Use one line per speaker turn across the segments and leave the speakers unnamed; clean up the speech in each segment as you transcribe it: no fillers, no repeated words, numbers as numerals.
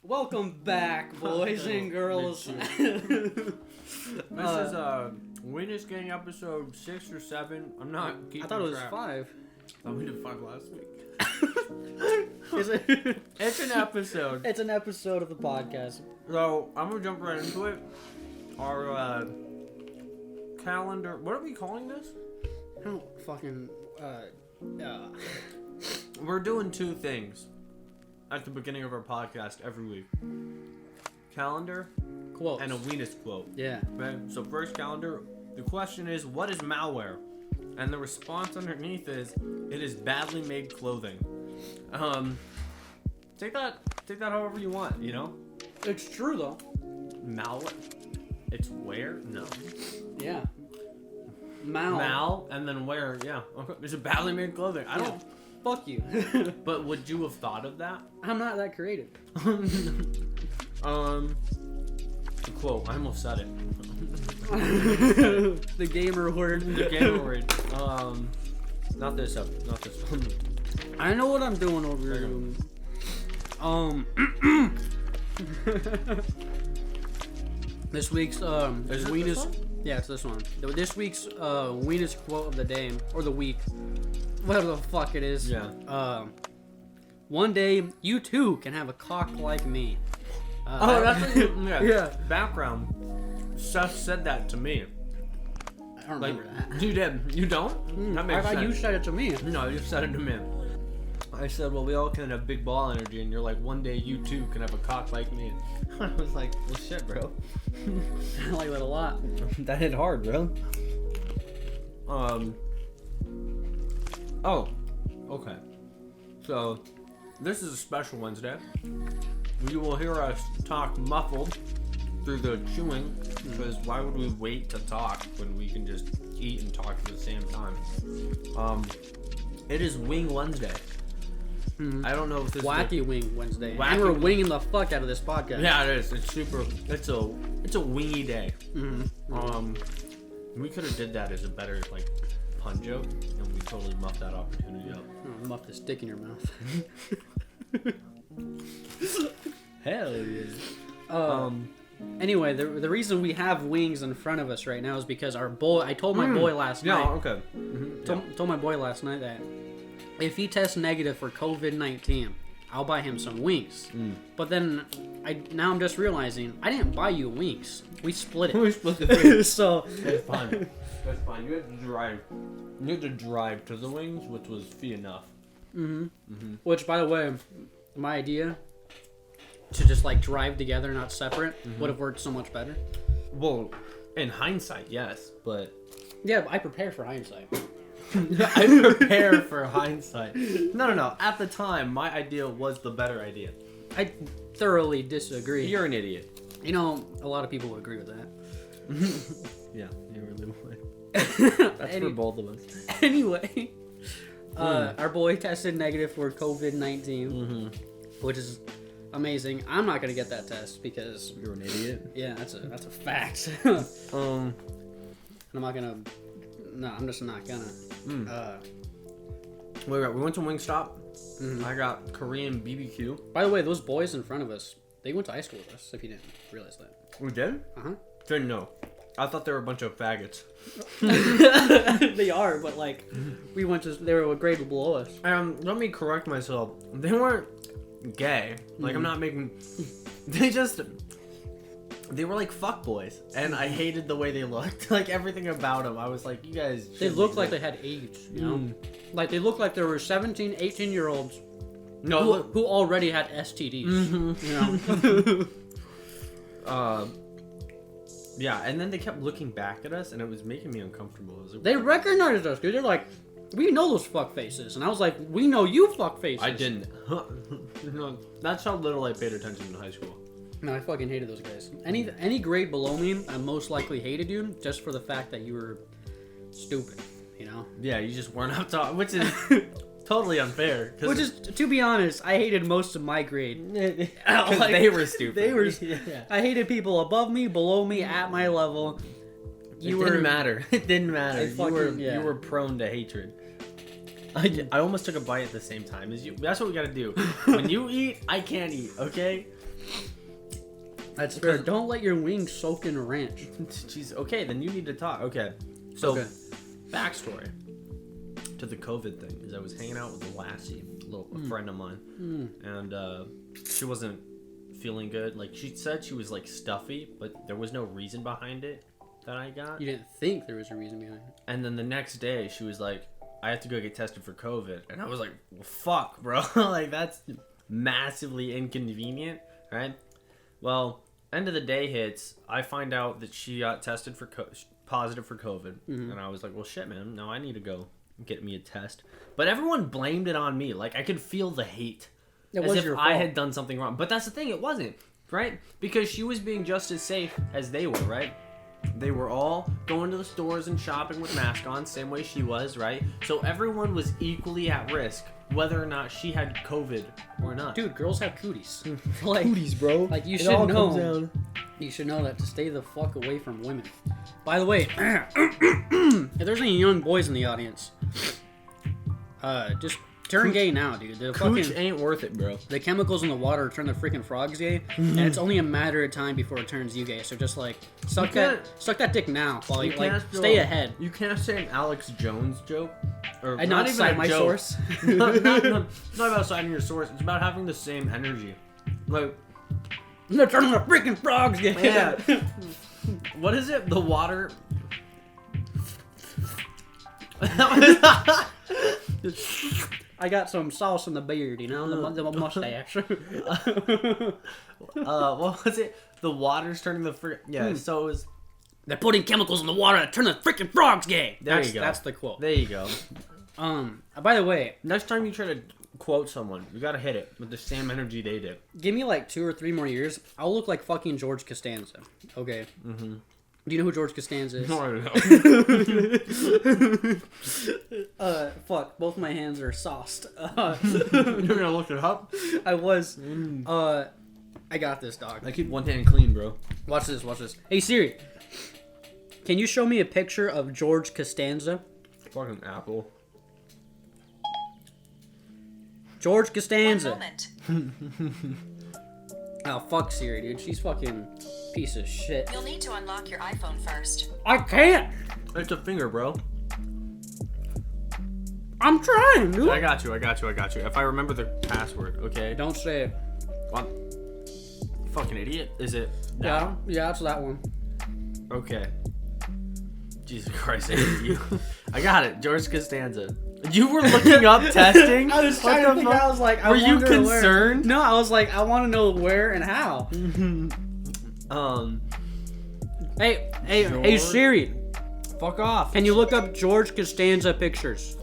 Welcome back, boys and girls.
This is Witness Gang episode 6 or 7. I'm not keeping
I thought it was
track.
5.
Oh, we did 5 last week.
Is it?
It's an episode.
It's an episode of the podcast.
So, I'm going to jump right into it. Our calendar. What are we calling this?
I don't fucking...
We're doing 2 things at the beginning of our podcast every week. Calendar
Quotes.
and a Weenus quote.
Yeah.
Okay, so first calendar, the question is, what is malware? And the response underneath is, it is badly made clothing. Take that however you want, you know?
It's true, though.
Malware? It's where? No.
Yeah. Mal.
And then where? Yeah. Okay. It's a badly made clothing. I don't...
Fuck you.
But would you have thought of that?
I'm not that creative.
The quote. I almost said it.
The gamer word.
The gamer word. Not this one.
I know what I'm doing over here. This week's
Is it this
Weenus.
one?
Yeah, it's this one. This week's Weenus quote of the day or the week, whatever the fuck it is.
Yeah.
One day you too can have a cock like me.
That's what you, yeah.
Yeah.
Background. Seth said that to me.
I don't remember that.
You did. You don't? That
I
makes
thought
sense.
you said it to me.
No, you said it to me. I said, well, we all can have big ball energy, and you're like, one day you too can have a cock like me. I was like, well, shit, bro.
I like that a lot.
That hit hard, bro. Oh, okay. So, this is a special Wednesday. You will hear us talk muffled through the chewing, because why would we wait to talk when we can just eat and talk at the same time? It is Wing Wednesday. I don't know if this
Wacky Wing Wednesday.
Wacky
And we're
Wing.
winging the fuck out of this podcast.
Yeah, it is. It's super. It's a wingy day. We could have did that as a better like pun joke, and we totally muffed that opportunity up.
Oh, muff the stick in your mouth.
Hell yeah.
Anyway, the reason we have wings in front of us right now is because our boy. I told my boy last
Yeah.
night.
Okay.
Told my boy last night that if he tests negative for COVID-19, I'll buy him some wings. But then now I'm just realizing I didn't buy you wings. We split it.
We split the thing.
So
That's fine. That's fine. You had to drive. You had to drive to the wings, which was fee enough.
which, by the way, my idea to just like drive together, not separate, would have worked so much better.
Well, in hindsight, yes, but
Yeah, but I prepare for hindsight.
I prepare for hindsight. No. At the time, my idea was the better idea.
I thoroughly disagree.
You're an idiot.
You know, a lot of people would agree with that.
Yeah, you really would. That's
Any-
for both of us.
Anyway, our boy tested negative for COVID-19, which is amazing. I'm not gonna get that test because
You're an idiot.
yeah, that's a fact. I'm not gonna. No, I'm just not gonna.
We went to Wingstop. I got Korean BBQ.
By the way, those boys in front of us, they went to high school with us. If you didn't realize that.
We did? Didn't know. I thought they were a bunch of faggots.
They are, but like, we went to. They were a grade below us.
Let me correct myself. They weren't gay. Like, I'm not making... They were like fuckboys. And I hated the way they looked. Like, everything about them. I was like, you guys...
They looked like they had AIDS, you know? Like, they looked like there were 17, 18-year-olds who already had STDs, you know?
Yeah, and then they kept looking back at us, and it was making me uncomfortable. It was like,
They recognized us, dude. They're like, we know those fuck faces. And I was like, we know you fuck faces.
I didn't. No, that's how little I paid attention in high school.
No, I fucking hated those guys. Any grade below me, I most likely hated you just for the fact that you were stupid, you know?
Yeah, you just weren't up to... Which is totally unfair.
Which is, to be honest, I hated most of my grade.
Because they were stupid.
They were...
Yeah.
I hated people above me, below me, at my level.
It didn't matter. It didn't matter.
Yeah.
You were prone to hatred. I almost took a bite at the same time as you. That's what we gotta do. When you eat, I can't eat, okay?
That's fair. Don't let your wings soak in ranch.
Jeez. Okay, then you need to talk. Okay. So, backstory to the COVID thing is I was hanging out with a lassie, a friend of mine, and she wasn't feeling good. Like, she said she was like stuffy, but there was no reason behind it that I got.
You didn't think there was a reason behind it.
And then the next day she was like, I have to go get tested for COVID. And I was like, well, fuck, bro. Like, that's massively inconvenient, right? Well, end of the day hits, I find out that she got tested for positive for COVID. And I was like, well, shit, man. No, I need to go get me a test. But everyone blamed it on me. Like, I could feel the hate.
It
as
was
if
your
I
fault.
had done something wrong. But that's the thing, it wasn't, right? Because she was being just as safe as they were, right? They were all going to the stores and shopping with masks on, same way she was, right? So everyone was equally at risk, whether or not she had COVID or not.
Dude, girls have cooties. Like,
Cooties, bro.
Like, you
It
should
all
know.
comes down.
You should know that to stay the fuck away from women. By the way, if there's any young boys in the audience, just turn gay now, dude. The
Cooch
fucking
ain't worth it, bro.
the chemicals in the water turn the freaking frogs gay, and it's only a matter of time before it turns you gay. So just like suck that dick now, while you like stay ahead.
You can't say an Alex Jones joke. Or
And
not
not
even
cite
a
my
joke.
source.
not about citing your source. It's about having the same energy. Like,
They're turning the freaking frogs gay.
yeah. What is it? The water.
I got some sauce in the beard, you know, the mustache.
What was it? The water's turning the so it was.
They're putting chemicals in the water that turn the freaking frogs gay.
There you go.
That's the quote.
There you go.
By the way,
Next time you try to quote someone, you gotta hit it with the same energy they did.
give me like 2 or 3 more years, I'll look like fucking George Costanza. Okay. Mm-hmm. Do you know who George Costanza is?
No, I don't know.
Fuck. Both my hands are sauced.
You're gonna look it up?
I was. I got this, dog.
I keep one hand clean, bro.
Watch this. Watch this. Hey Siri, can you show me a picture of George Costanza?
Fucking Apple.
George Costanza.
One moment.
Oh, fuck Siri, dude. She's fucking piece of shit.
You'll need to unlock your iPhone first.
I can't.
It's a finger, bro.
I'm trying, dude.
I got you. If I remember the password, okay?
Don't say it.
What? Fucking idiot. Is it?
Yeah, it's that one.
Okay. Jesus Christ, I hate you. I got it. George Costanza. You were looking up testing?
I was trying to think. I was like,
Were you concerned?
Where. No, I was like, I want to know where and how. Hey,
George?
Siri,
Fuck off.
can you look up George Costanza pictures?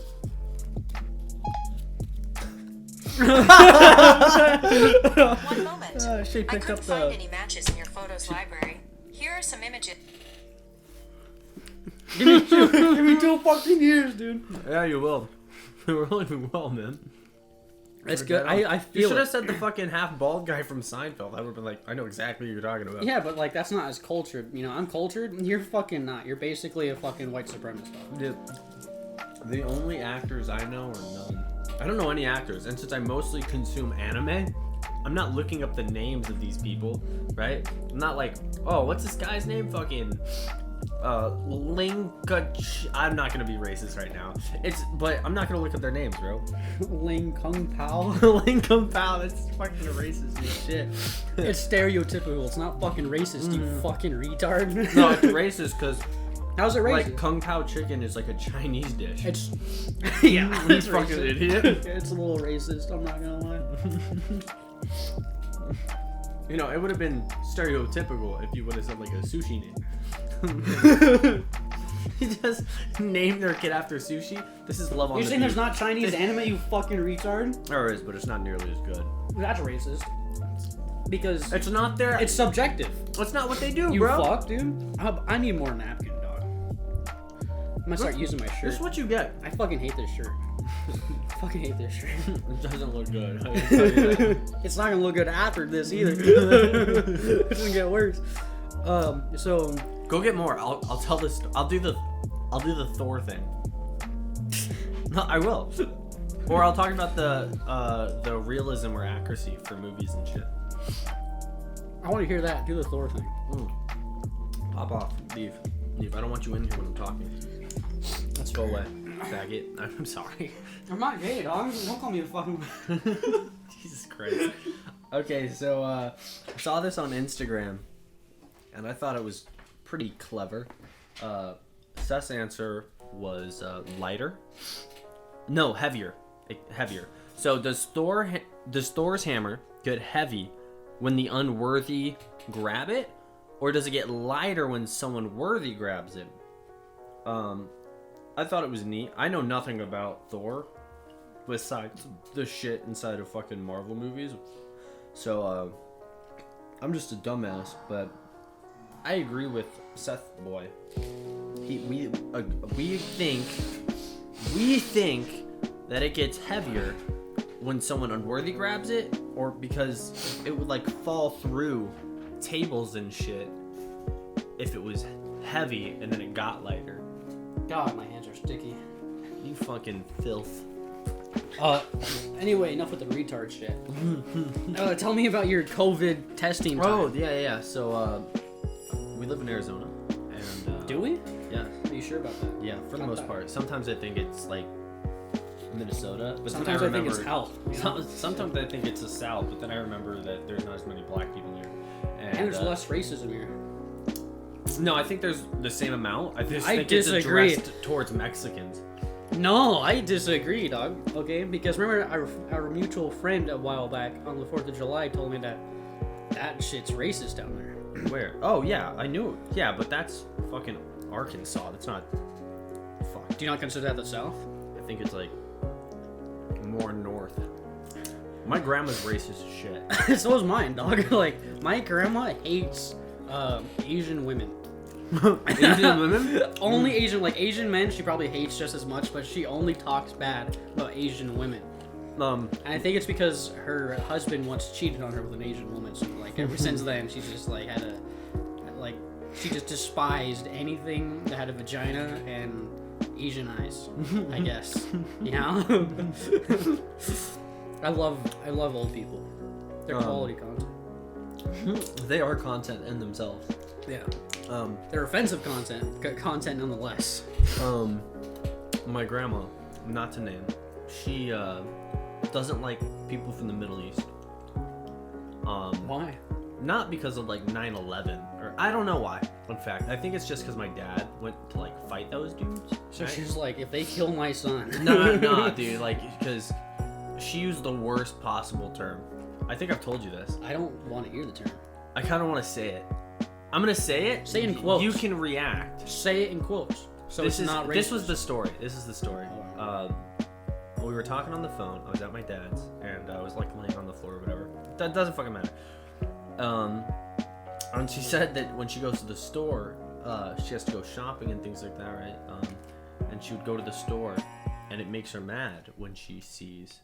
One moment.
She
I
picked
couldn't
up
find
the.
any matches in your photos library. Here are some images.
Give me 2 fucking years, dude.
Yeah, you will. We're really doing well, man.
That's good. I
You
feel
should have
it.
said the fucking half bald guy from Seinfeld. I would have been like, I know exactly what you're talking about.
Yeah, but like that's not as cultured. You know, I'm cultured. You're fucking not. You're basically a fucking white supremacist.
Dude, the only actors I know are none. I don't know any actors, and since I mostly consume anime, I'm not looking up the names of these people, right? I'm not like, oh, what's this guy's name? Fucking I'm not gonna be racist right now. But I'm not gonna look up their names, bro.
Ling Kung Pao.
Ling Kung Pao, that's fucking racist as shit.
It's stereotypical. It's not fucking racist, you fucking retard.
No, it's racist because
How's it racist?
like Kung Pao chicken is like a Chinese dish.
It's
yeah,
it's
you fucking
racist.
idiot.
It's a little racist. I'm not gonna lie.
You know, it would have been stereotypical if you would have said like a sushi name. You just name their kid after sushi. This is love on
You're
the
saying there's
beach.
not Chinese anime, you fucking retard?
There is, but it's not nearly as good.
That's racist. Because
It's not their.
it's subjective.
That's not what they do,
You
bro.
fuck, dude. I need more napkin, dog. I'm gonna start using my shirt.
This is what you get.
I fucking hate this shirt. I fucking hate this shirt.
It doesn't look good. I can tell you that.
It's not gonna look good after this either. It's gonna get worse. So
Go get more. I'll tell this. I'll do the Thor thing. No, I will. Or I'll talk about the realism or accuracy for movies and shit.
I want to hear that. Do the Thor thing.
Pop off. Leave. I don't want you in here when I'm talking.
Let's
go away, faggot. I'm sorry.
I'm not gay, dog. Don't call me a fucking...
Jesus Christ. Okay, so I saw this on Instagram, and I thought it was pretty clever. Seth's answer was lighter. No, heavier. Heavier. So does Thor's hammer get heavy when the unworthy grab it, or does it get lighter when someone worthy grabs it? I thought it was neat. I know nothing about Thor besides the shit inside of fucking Marvel movies. So, I'm just a dumbass, but I agree with Seth Boy. We think that it gets heavier when someone unworthy grabs it, or because it would like fall through tables and shit if it was heavy and then it got lighter.
God, my hands are sticky.
You fucking filth.
Anyway, enough with the retard shit. Tell me about your COVID testing time.
Oh, yeah. So, we live in Arizona. And,
do we?
Yeah.
Are you sure about that?
Yeah, for the most part. Sometimes I think it's, like, Minnesota. But
sometimes I think it's hell.
Sometimes I think it's the South, but then I remember that there's not as many black people here.
And there's less racism here.
No, I think there's the same amount. I think
disagree.
It's addressed towards Mexicans.
No, I disagree, dog. Okay, because remember our mutual friend a while back on the 4th of July told me that shit's racist down there.
Where? Oh, yeah, I knew. Yeah, but that's fucking Arkansas. That's not... Fuck.
Do you not consider that the South?
I think it's, like, more north. My grandma's racist as shit.
So is mine, dog. Like, my grandma hates Asian women.
Asian women?
Only Asian, like Asian men, she probably hates just as much, but she only talks bad about Asian women. And I think it's because her husband once cheated on her with an Asian woman, so like ever since then, she's just like she just despised anything that had a vagina and Asian eyes, I guess. You know? I love old people. They're quality content.
They are content in themselves.
Yeah. They're offensive content nonetheless.
My grandma, not to name, she doesn't like people from the Middle East.
Why?
Not because of like 9/11, or I don't know why. In fact, I think it's just because my dad went to like fight those dudes.
So she's like, if they kill my son.
No, dude, like because she used the worst possible term. I think I've told you this.
I don't want to hear the term.
I kind of want to say it. I'm gonna say it.
Say it in quotes.
You can react.
Say it in quotes. So it's not racist.
This was the story. This is the story. We were talking on the phone. I was at my dad's, and I was like laying on the floor or whatever. That doesn't fucking matter. And she said that when she goes to the store, she has to go shopping and things like that, right? And she would go to the store, and it makes her mad when she sees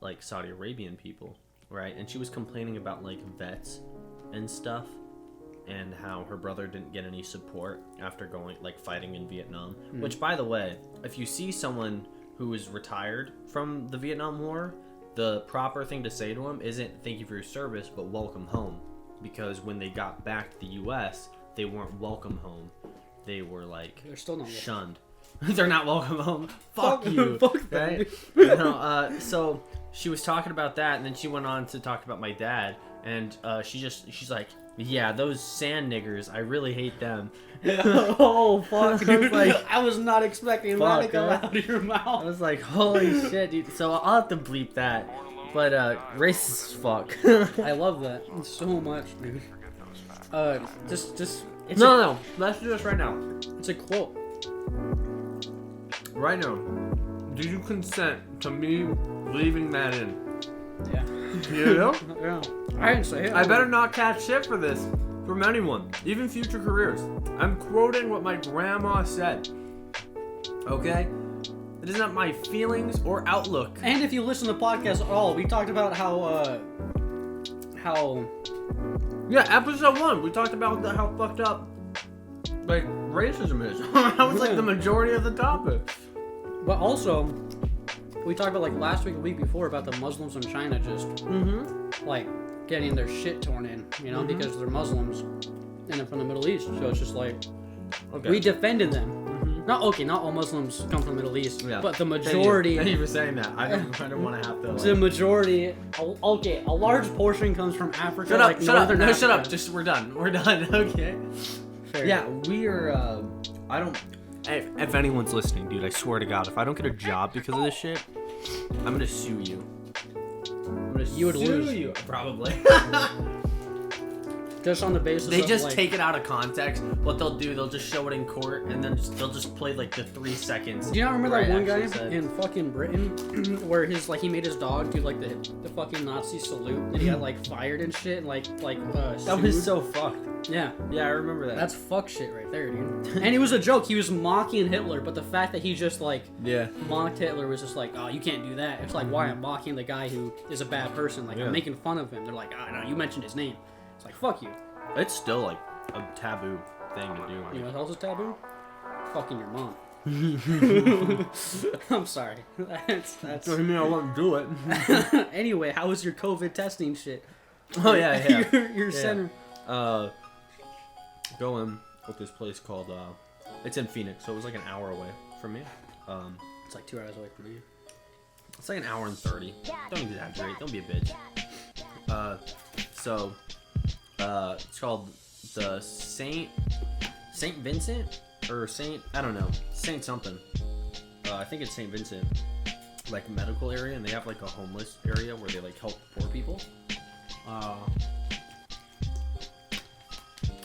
like Saudi Arabian people, right? And she was complaining about like vets and stuff, and how her brother didn't get any support after going like fighting in Vietnam. Which, by the way, if you see someone who is retired from the Vietnam War, the proper thing to say to him isn't "thank you for your service," but "welcome home," because when they got back to the U.S., they weren't welcome home. They were like
they're still not
shunned. They're not welcome home. Fuck you.
Fuck
right? No, so she was talking about that, and then she went on to talk about my dad, and she's like, yeah, those sand niggers, I really hate them.
Oh, fuck, dude. I was not expecting that to come out of your mouth.
I was like, holy shit, dude. So I'll have to bleep that. But, racist as fuck.
I love that so much, dude.
No. Let's do this right now.
It's a quote.
Right now. Do you consent to me leaving that in?
Yeah.
You know?
Yeah. I didn't say it.
I better not catch shit for this from anyone, even future careers. I'm quoting what my grandma said. Okay? It is not my feelings or outlook.
And if you listen to the podcast at all, we talked about how
yeah, episode 1, we talked about how fucked up like racism is. That was like the majority of the topic.
But also, we talked about like last week, the week before, about the Muslims in China just like getting their shit torn in, you know, because they're Muslims and they're from the Middle East. So it's just like we defended them. Not all Muslims come from the Middle East, but the majority.
Thank you for saying that. I don't want to have to. Like,
the majority. Okay, a large portion comes from Africa.
Shut up!
Like
Shut up!
Northern
No,
Africa.
shut up! Just we're done. We're done. Okay.
Fair.
Yeah, we are. I don't. If anyone's listening, dude, I swear to God, if I don't get a job because of this shit, I'm gonna sue you.
You would
sue
lose.
you, probably.
Just on the basis
They
of,
just
like,
take it out of context. What they'll do, they'll just show it in court, and then they'll just play like the 3 seconds.
Do you not remember
where
that
I
one guy
actually said-
in fucking Britain where he made his dog do like the fucking Nazi salute and he got like fired and shit and
That was
sued?
so fucked.
Yeah.
Yeah, I remember that.
That's fuck shit right there, dude. And it was a joke. He was mocking Hitler, but the fact that he just like
yeah.
mocked Hitler was just like, oh, you can't do that. It's like, why I'm mocking the guy who is a bad person. Like,
Yeah.
I'm making fun of him. They're like, oh, no, you mentioned his name. It's like, fuck you.
It's still like a taboo thing to do.
You know what else is taboo? Fucking your mom. I'm sorry. That's.
I mean, I won't do it.
Anyway, how was your COVID testing shit?
Oh yeah.
your center.
Going with this place called it's in Phoenix, so it was like an hour away from me.
It's like 2 hours away from me.
It's like an hour and 30. Don't exaggerate. Don't be a bitch. It's called the Saint Vincent or Saint, I don't know, Saint something. I think it's Saint Vincent, like medical area, and they have like a homeless area where they like help poor people.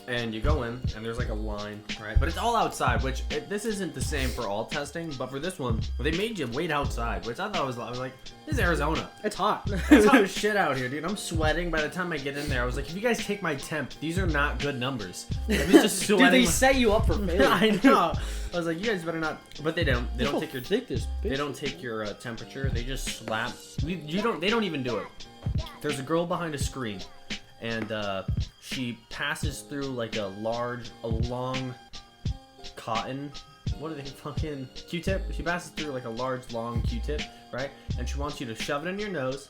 And you go in, and there's like a line, right? But it's all outside, which this isn't the same for all testing, but for this one, they made you wait outside, which I thought was like, this is Arizona.
It's hot.
It's hot as shit out here, dude. I'm sweating. By the time I get in there, I was like, if you guys take my temp, these are not good numbers. I was just sweating.
Dude, they set you up for failure.
I know. I was like, you guys better not. But they don't. They don't take your.
Thick this bitch.
They don't take your temperature. They just slap. You don't. They don't even do it. There's a girl behind a screen, and she passes through like a long cotton. What are they fucking Q-tip? She passes through like a large, long Q-tip, right? And she wants you to shove it in your nose,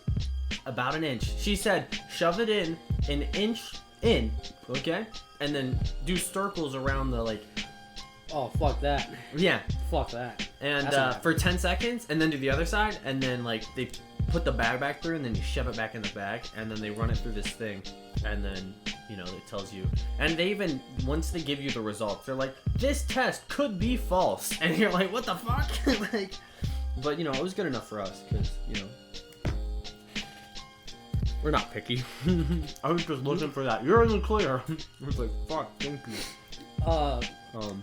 about an inch. She said, shove it in an inch in, okay? And then do circles around the like.
Oh, fuck that.
Yeah.
Fuck that.
And
That's not
for 10 seconds, and then do the other side, and then like they put the bag back through, and then you shove it back in the bag, and then they run it through this thing, and then it tells you. And they even, once they give you the results, they're like, this test could be false, and you're like, what the fuck? Like, but it was good enough for us because we're not picky. I was just looking for that. You're in the clear. I was like, fuck, thank you.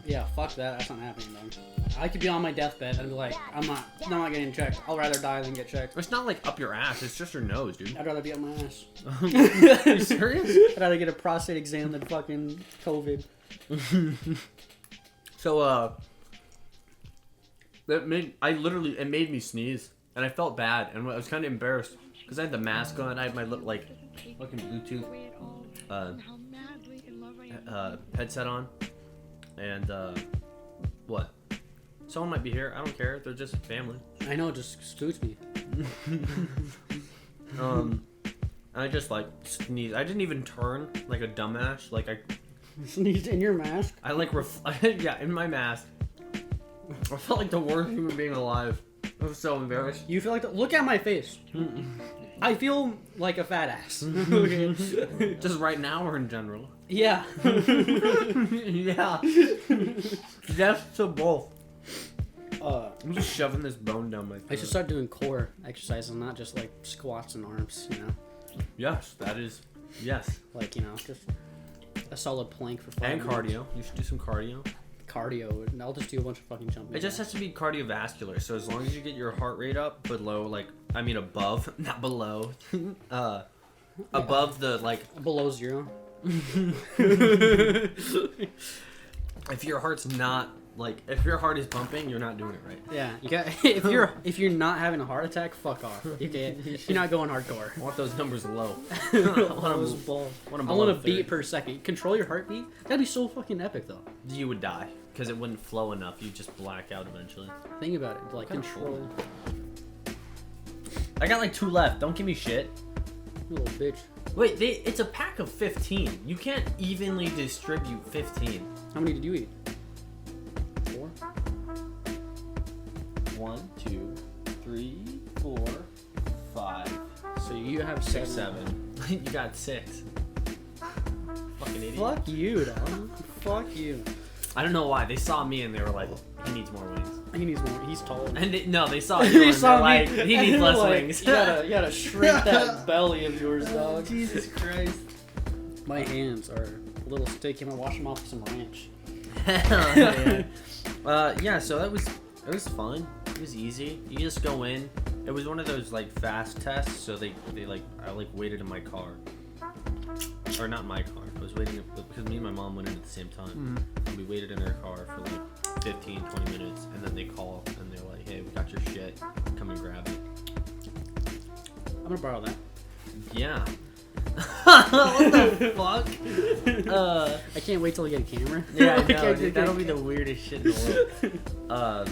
Yeah, fuck that. That's not happening, man. I could be on my deathbed and be like, I'm not getting checked. I'll rather die than get checked.
It's not like up your ass. It's just your nose, dude.
I'd rather be up my ass.
Are you serious?
I'd rather get a prostate exam than fucking COVID.
So, it made me sneeze, and I felt bad, and I was kind of embarrassed because I had the mask on. I had my fucking Bluetooth headset on, and what? Someone might be here. I don't care. They're just family.
I know, it just spooks me.
And I just sneezed. I didn't even turn like a dumbass. Like I
Sneezed in your mask?
I yeah, in my mask. I felt like the worst human being alive. I was so embarrassed.
You feel like look at my face. I feel like a fat ass. Okay.
Just right now or in general?
Yeah.
Yeah. Yes to both. I'm just shoving this bone down my throat.
I should start doing core exercises, not just like squats and arms,
Yes, that is. Yes.
Like, just a solid plank for 5
And
minutes.
cardio. You should do some cardio.
Cardio. And I'll just do a bunch of fucking jumping.
It just has to be cardiovascular. So as long as you get your heart rate up below, above, not below, above the
below 0.
If your heart's not if your heart is pumping, you're not doing it right.
Yeah, you got. If you're not having a heart attack, fuck off. You're not going hardcore.
I want those numbers low.
I want a beat
30.
per second. Control your heartbeat. That'd be so fucking epic, though.
You would die because it wouldn't flow enough. You'd just black out eventually.
Think about it. Control.
I got 2 left. Don't give me shit.
Little bitch.
Wait, it's a pack of 15. You can't evenly distribute 15.
How many did you eat? 4?
1, 2, 3, 4, 5.
So you have
6,
7.
7. You got 6. Fucking idiot.
Fuck you, dog. Fuck you.
I don't know why. They saw me and they were like, he needs more wings.
He needs more. He's tall.
And they saw you and they're like, he needs less wings.
You gotta shrink that belly of yours, dog.
Jesus Christ.
My hands are a little sticky. I'm gonna wash them off with some ranch.
Hell yeah. Yeah, so it was fun. It was easy. You just go in. It was one of those like fast tests, so I waited in my car. Or not my car. I was waiting because me and my mom went in at the same time. And we waited in her car for like 15, 20 minutes, and then they call and they're like, "Hey, we got your shit. Come and grab it."
I'm gonna borrow that.
Yeah. What the fuck?
I can't wait till I get a camera.
Yeah, I know, dude, that'll be the weirdest shit in the world.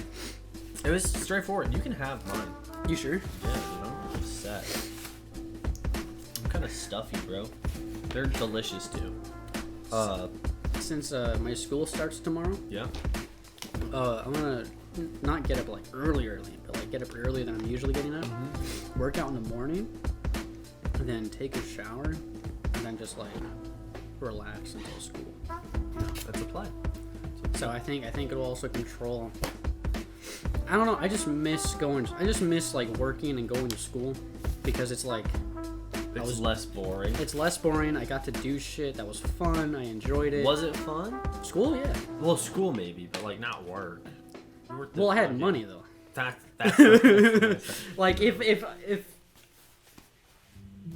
It was straightforward. You can have mine.
You sure?
Yeah, dude, I'm set. I'm kind of stuffy, bro. They're delicious too.
Since my school starts tomorrow,
Yeah.
I'm gonna not get up like early, but like get up earlier than I'm usually getting up. Work out in the morning, and then take a shower, and then just like relax until school.
That's a play.
So I think it'll also control. I don't know. I just miss like working and going to school because it's like
It's less boring.
it's less boring. I got to do shit that was fun. I enjoyed it.
Was it fun?
School? Yeah.
Well, school maybe, but like not work. You worked
Well, I had
fucking-
money though.
That's
Like if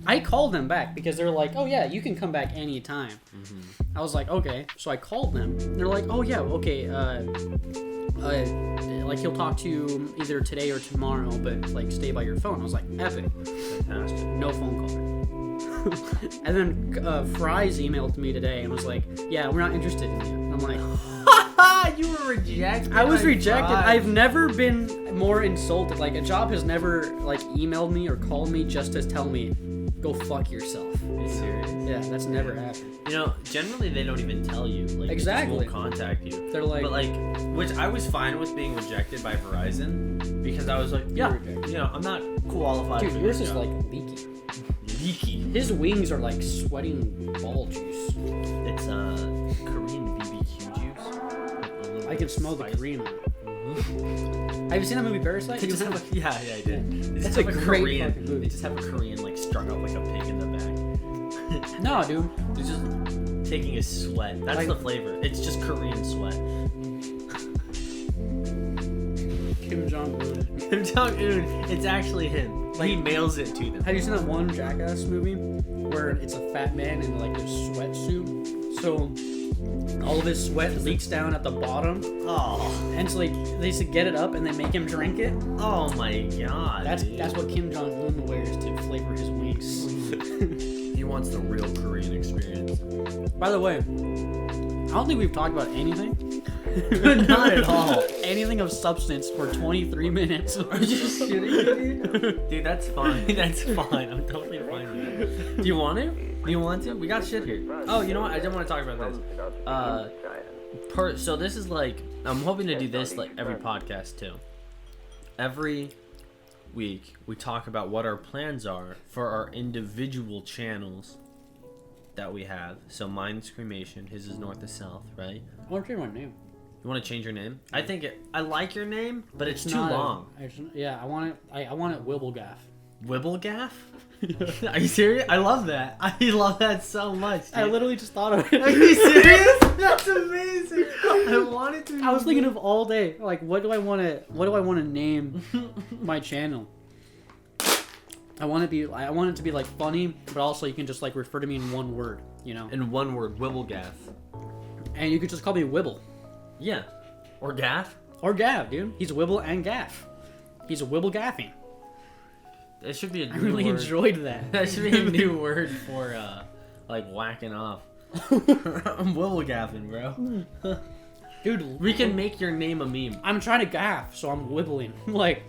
I called them back because they're like, oh yeah, you can come back anytime. I was like, okay. So I called them. They're like, oh yeah, okay. Like he'll talk to you either today or tomorrow, but like stay by your phone. I was like, epic.
fantastic.
No phone call. And then Fry's emailed me today and was like, yeah, we're not interested in you. And I'm like,
You were rejected.
I was
by
rejected.
Fry.
I've never been more insulted. Like a job has never like emailed me or called me just to tell me, go fuck yourself.
Are you serious?
Yeah, that's never happened.
You know, generally they don't even tell you. Like,
Exactly.
They just won't contact you.
They're like,
But like, which I was fine with being rejected by Verizon because I was like, yeah,
rejected.
you know, I'm not qualified.
dude,
for
yours
this
is
job.
like leaky.
leaky.
His wings are like sweating ball juice.
It's Korean BBQ juice.
I can smell the
Spicy.
Korean on it. Have you seen that movie Parasite?
They
You
just
have?
have a, yeah, I did. They just
That's a
have
great
Korean.
fucking movie.
They just have a Korean like strung up like a pig in the back.
No, dude.
They're just taking a sweat. That's
Like-
the flavor. It's just Korean sweat.
Kim Jong-un.
Kim Jong-un, it's actually him. Like, he mails it to them.
Have you seen that one Jackass movie where it's a fat man in like a sweatsuit? So all of his sweat leaks down at the bottom,
Oh,
and so like they should get it up and they make him drink it.
oh my god. dude.
That's what Kim Jong Un wears to flavor his wings.
He wants the real Korean experience.
By the way, I don't think we've talked about anything.
Not at all.
Anything of substance for 23 minutes.
Are you just kidding me? Dude, that's fine. That's fine. I'm totally fine with that. Do you want to? Do you want to? We got shit here. Oh, you know what? I didn't want to talk about this. So this is like, I'm hoping to do this like every podcast too. Every week we talk about what our plans are for our individual channels that we have. So mine's Cremation, his is North to South, right?
I want to change my name.
You want to change your name? I like your name, but it's too
not
long.
Yeah, I want it. I want it Wibblegaff.
Wibblegaff? Are you serious? I love that. I love that so much. Dude.
I literally just thought of it.
Are you serious? That's amazing. I wanted to.
I was thinking of all day, like, what do I want to name my channel? I want it to be like funny, but also you can just like refer to me in one word, you know.
In one word, Wibblegaff.
And you could just call me Wibble
Yeah. Or Gaff.
or Gav, dude. He's Wibble and Gaff. He's a Wibble Gaffing.
That should be a
I
new
really
word.
enjoyed that.
That should be a new word for like whacking off. I'm Wibblegaffing, bro.
Dude,
We can make your name a meme.
I'm trying to gaff, so I'm wibbling. Like,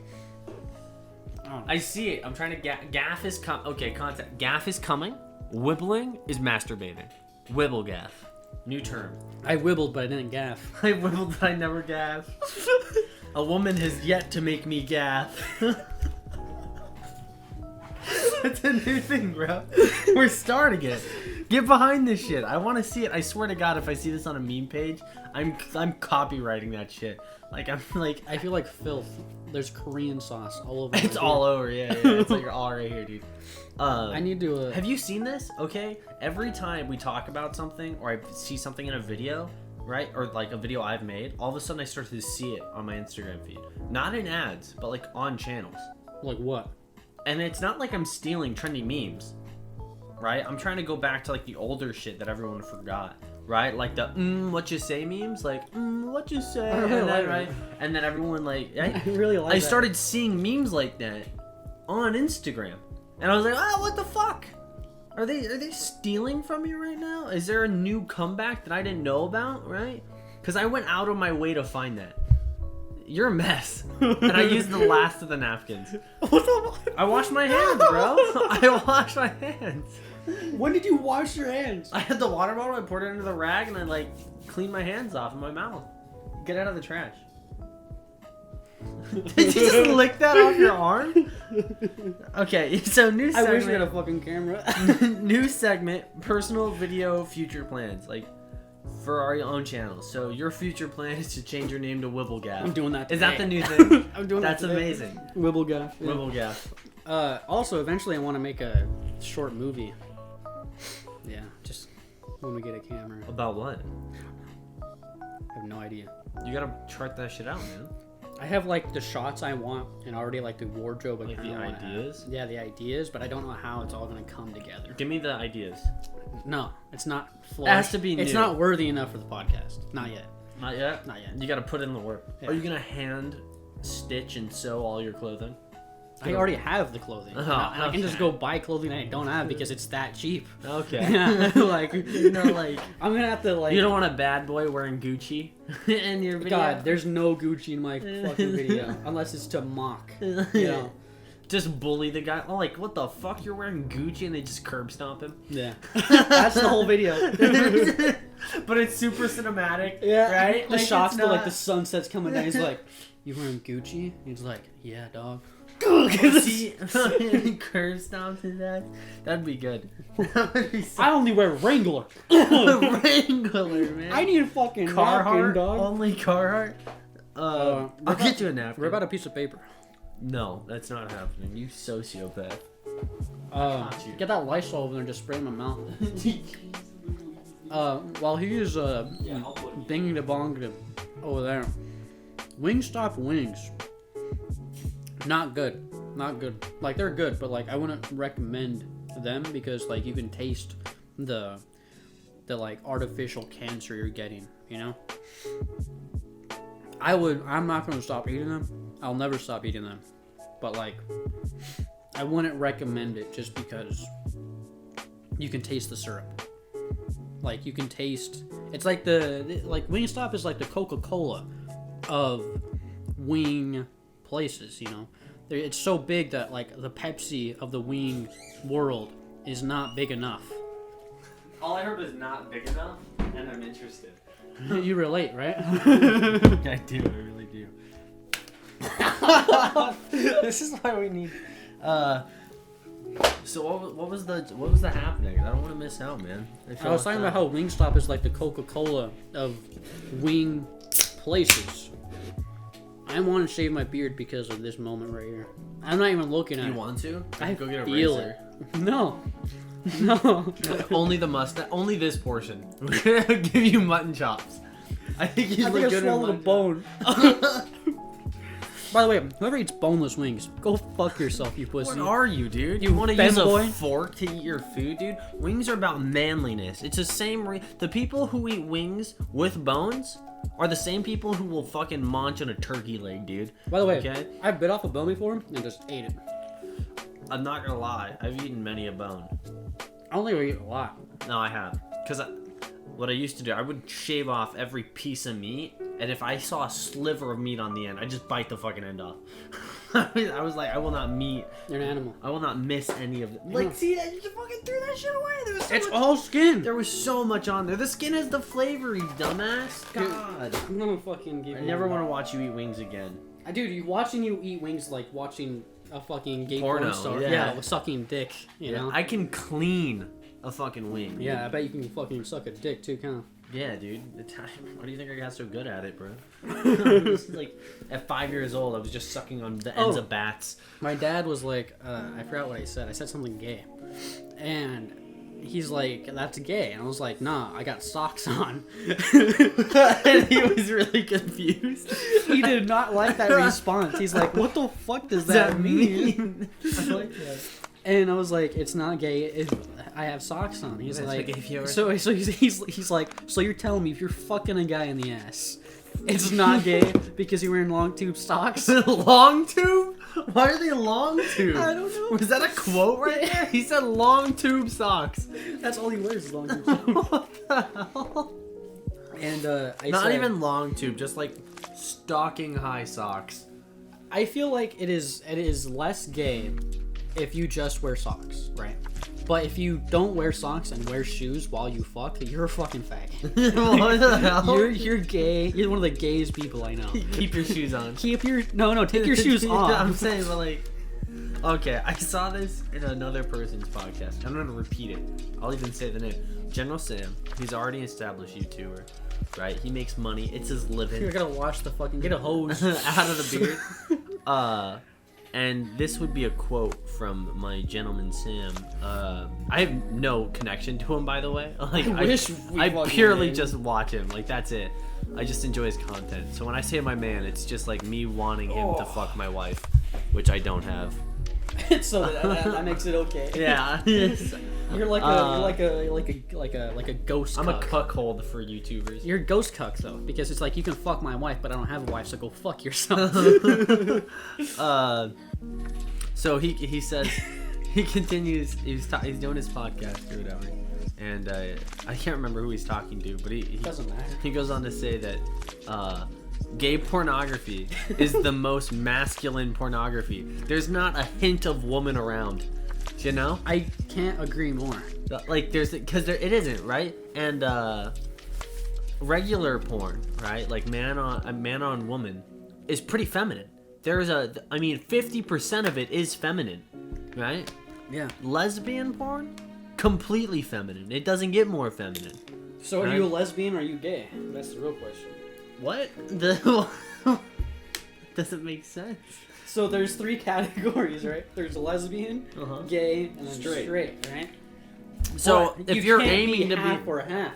Oh.
I see it. I'm trying to gaff is okay, contact. Gaff is coming. Wibbling is masturbating. Wibble gaff. New term.
I wibbled, but I didn't gaff.
I wibbled, but I never gaff. A woman has yet to make me gaff. That's a new thing, bro. We're starting it. Get behind this shit. I want to see it. I swear to God, if I see this on a meme page, I'm copywriting that shit. Like I'm like
I feel like filth. There's Korean sauce all over.
it's all over. Yeah. It's like all right here, dude.
I need to.
Have you seen this? Okay. Every time we talk about something or I see something in a video, right, or like a video I've made, all of a sudden I start to see it on my Instagram feed. Not in ads, but like on channels.
Like what?
And it's not like I'm stealing trendy memes, right? I'm trying to go back to like the older shit that everyone forgot, right? Like the what you say memes, like what you say,
I really
and then,
like
right? And then everyone like,
I really like.
I
that.
started seeing memes like that on Instagram, and I was like, what the fuck? Are they stealing from me right now? Is there a new comeback that I didn't know about, right? Because I went out of my way to find that. You're a mess. And I used the last of the napkins. I washed my hands, bro. I washed my hands.
When did you wash your hands?
I had the water bottle, I poured it into the rag, and I like cleaned my hands off in my mouth. Get out of the trash. Did you just lick that off your arm? Okay, so new segment.
I wish we had a fucking camera.
New segment, personal video future plans. Like, for our own channels. So your future plan is to change your name to Wibblegaff.
I'm doing that.
Is that
today.
the new thing?
I'm doing
That's
that. Today.
amazing.
Wibblegaff. Yeah.
Wibblegaff.
Also, eventually, I want to make a short movie. Yeah, just when we get a camera.
About what?
I have no idea.
You gotta chart that shit out, man.
I have like the shots I want and already like the wardrobe.
Like the ideas?
Yeah, the ideas, but I don't know how it's all gonna come together.
Give me the ideas.
No, it's not.
It has to be
It's
new.
not worthy enough for the podcast. Not yet.
Not yet?
Not yet.
You gotta put in the work.
Yeah.
Are you gonna hand stitch and sew all your clothing?
I already have the clothing.
Oh,
and I can just
okay.
go buy clothing I don't have because it's that cheap.
Okay.
Yeah, like
You know, like,
I'm gonna have to like.
you don't want a bad boy wearing Gucci in your video?
God, there's no Gucci in my fucking video unless it's to mock. You know.
Just bully the guy. Oh, like, what the fuck? You're wearing Gucci and they just curb stomp him?
Yeah. That's the whole video.
But it's super cinematic,
Yeah.
right?
The
Like,
shots
it's
to like
not-
the sunset's coming down. He's like, "You wearing Gucci?" He's like, "Yeah, dog."
See, curb stomps his ass. That'd be good. That would be so
I only wear Wrangler.
Wrangler, man.
I need a fucking napkin,
Carhartt,
dog.
only Carhartt. I'll get you a napkin.
What about a piece of paper?
No, that's not happening. You sociopath. you.
Get that Lysol over there and just spray in my mouth. While he is binging the bong over there, Wingstop wings. Not good. Not good. Like they're good, but like I wouldn't recommend them because like you can taste the like artificial cancer you're getting. You know. I'm not gonna stop eating them. I'll never stop eating them. But like, I wouldn't recommend it just because you can taste the syrup. Like you can taste. It's like like Wingstop is like the Coca-Cola of wing places. You know, it's so big that like the Pepsi of the wing world is not big enough.
All I heard was not big enough, and I'm interested.
You relate, right?
I do. I really do. This is why we need. So what was the happening? I don't want to miss out, man.
I was talking about how Wingstop is like the Coca-Cola of wing places. I want to shave my beard because of this moment right here. I'm not even looking at
You
it.
want to?
I
go get a
feel
razor.
it. No. No.
Only the mustache. Only this portion. We're gonna give you mutton chops. I think he's
I think I
good
swallowed a
at
bone. By the way, whoever eats boneless wings, go fuck yourself, you pussy.
What are you, dude?
You
want to use
femboy?
a fork to eat your food, dude? Wings are about manliness. It's the same. The people who eat wings with bones are the same people who will fucking munch on a turkey leg, dude.
By the way,
Okay?
I bit off a bone before and just ate it.
I'm not gonna lie. I've eaten many a bone.
I only eat a lot.
No, I have. Because what I used to do, I would shave off every piece of meat, and if I saw a sliver of meat on the end, I'd just bite the fucking end off. I was like, I will not meet.
You're an animal.
I will not miss any of it.
Yeah.
Like, see, you just fucking threw that shit away. There was so
It's
much,
all skin.
there was so much on there. The skin has the flavor, you dumbass.
Dude,
God.
I'm gonna fucking give
I
you.
never want to watch you eat wings again.
Dude, watching you eat wings like watching a fucking gay
Porno,
porn star.
yeah.
With sucking dick. You know.
I can clean a fucking wing.
Yeah, I bet you can fucking suck a dick too, kind of.
Yeah, dude. Why do you think I got so good at it, bro? I was like, at 5 years old, I was just sucking on the ends of bats.
My dad was like, I forgot what I said. I said something gay, and he's like, "That's gay," and I was like, "Nah, I got socks on."
And he was really confused.
He did not like that response. He's like, "What the fuck does that mean?"
I like that.
And I was like, "It's not gay if I have socks on." He's
That's
like,
like if you ever-
so he's like, "So you're telling me if you're fucking a guy in the ass, it's not gay because you're wearing long tube socks?"
Long tube? Why are they long tube?
I don't know.
Was that a quote right there? He said long tube socks.
That's all he wears is long tube socks.
What the hell?
And I
Not
said,
even long tube, just like stocking high socks.
I feel like it is less gay if you just wear socks, right? But if you don't wear socks and wear shoes while you fuck, you're a fucking faggot.
What the hell?
You're gay. You're one of the gayest people I know.
Keep your shoes on.
Take your shoes
I'm
off.
saying, but like, okay, I saw this in another person's podcast. I'm gonna repeat it. I'll even say the name. General Sam. He's already an established YouTuber, right? He makes money. It's his living.
You're gonna wash the fucking get a hose
out of the beard. And this would be a quote from my gentleman Sam. I have no connection to him, by the way. Like,
I wish we
I
fucking
purely
did.
just watch him. Like, that's it. I just enjoy his content. So when I say my man, it's just like me wanting him to fuck my wife, which I don't have.
so that makes it okay.
Yeah.
You're like a ghost.
I'm a
cuck.
cuckold for YouTubers.
You're a ghost cuck though, because it's like you can fuck my wife, but I don't have a wife, so go fuck yourself.
So he says, he continues, he's doing his podcast or whatever, and I can't remember who he's talking to, but he
Doesn't matter.
he goes on to say that gay pornography is the most masculine pornography. There's not a hint of woman around, you know?
I can't agree more.
Like because it isn't, right? And regular porn, right? Like man on woman is pretty feminine. There's 50% of it is feminine, right?
Yeah.
Lesbian porn, completely feminine. It doesn't get more feminine.
So are you a lesbian or are you gay? That's the real question.
What? Doesn't make sense.
So there's 3 categories, right? There's a lesbian,
Uh-huh.
gay, and then
Straight.
straight, right?
So
But
if
you
you're
can't
aiming
be
to
half
be,
or half.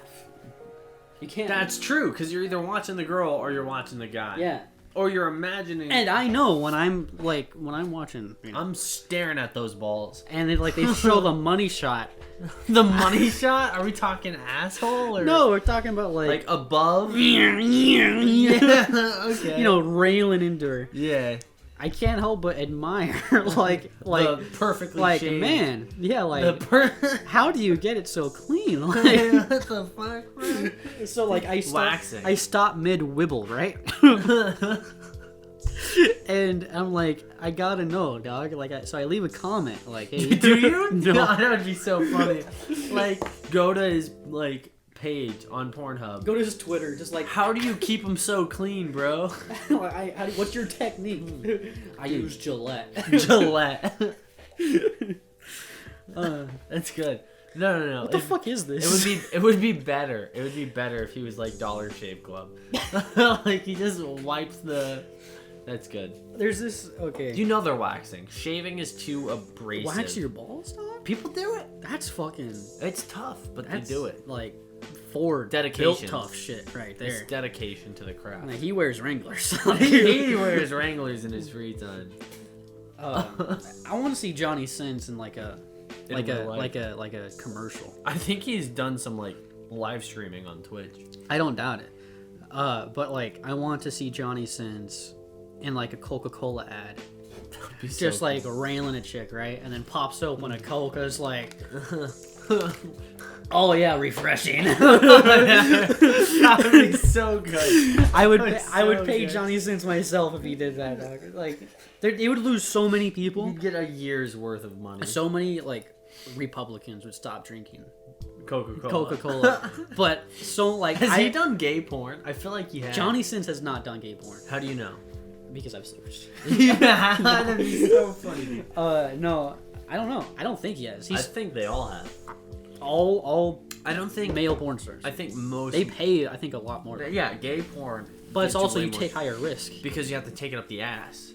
You can't.
that's true, because you're either watching the girl or you're watching the guy.
yeah.
Or you're imagining.
And I know when I'm watching, you know,
I'm staring at those balls.
and they show the money shot.
The money shot? Are we talking asshole or
No, we're talking about
like above?
yeah,
Okay.
you know, railing into her.
Yeah.
I can't help but admire, like
The perfectly
like
shaved.
man, yeah, like
The
how do you get it so clean? Like,
what the fuck, bro?
so like
Waxing.
I stop mid wibble, right? And I'm like, I gotta know, dog. Like, so I leave a comment, like, hey,
Do you?
No.
God, that would be so funny. Like, go to his like page on Pornhub.
Go to his Twitter, just like,
How do you keep them so clean, bro?
what's your technique? I use Gillette.
Gillette. That's good. No.
What the fuck is this?
It would be better. It would be better if he was like Dollar Shave Club. Like he just wipes the. That's good.
There's this. Okay.
You know they're waxing. Shaving is too abrasive.
wax your balls, dog?
People do it.
That's fucking.
It's tough, but
That's
they do it.
like Ford
Dedication.
built tough shit right there.
It's dedication to the craft.
Like, he wears Wranglers.
He wears Wranglers in his free time.
I want to see Johnny Sins in like a
real life.
commercial.
I think he's done some like live streaming on Twitch.
I don't doubt it. But like, I want to see Johnny Sins in like a Coca-Cola ad.
Be so
Just like railing a chick, right? And then pops open a Coca's like, Oh yeah, refreshing.
That would be so good.
I would
That's
I would
so
pay
good.
Johnny Sins myself if he did that, dog. Like, he would lose so many people.
You'd get a year's worth of money.
So many like Republicans would stop drinking
Coca-Cola.
Coca-Cola. But so like,
Has he done gay porn? I feel like he has.
Johnny Sins has not done gay porn
How do you know?
because I've searched.
Yeah, that'd be so funny, dude.
No, I don't know. I don't think he has.
I
He's
think they all have.
all
I don't think
male porn stars.
I think most.
They pay, I think, a lot more.
Yeah, gay porn.
But it's
gives
also
way
you
more
take higher risk.
because you have to take it up the ass,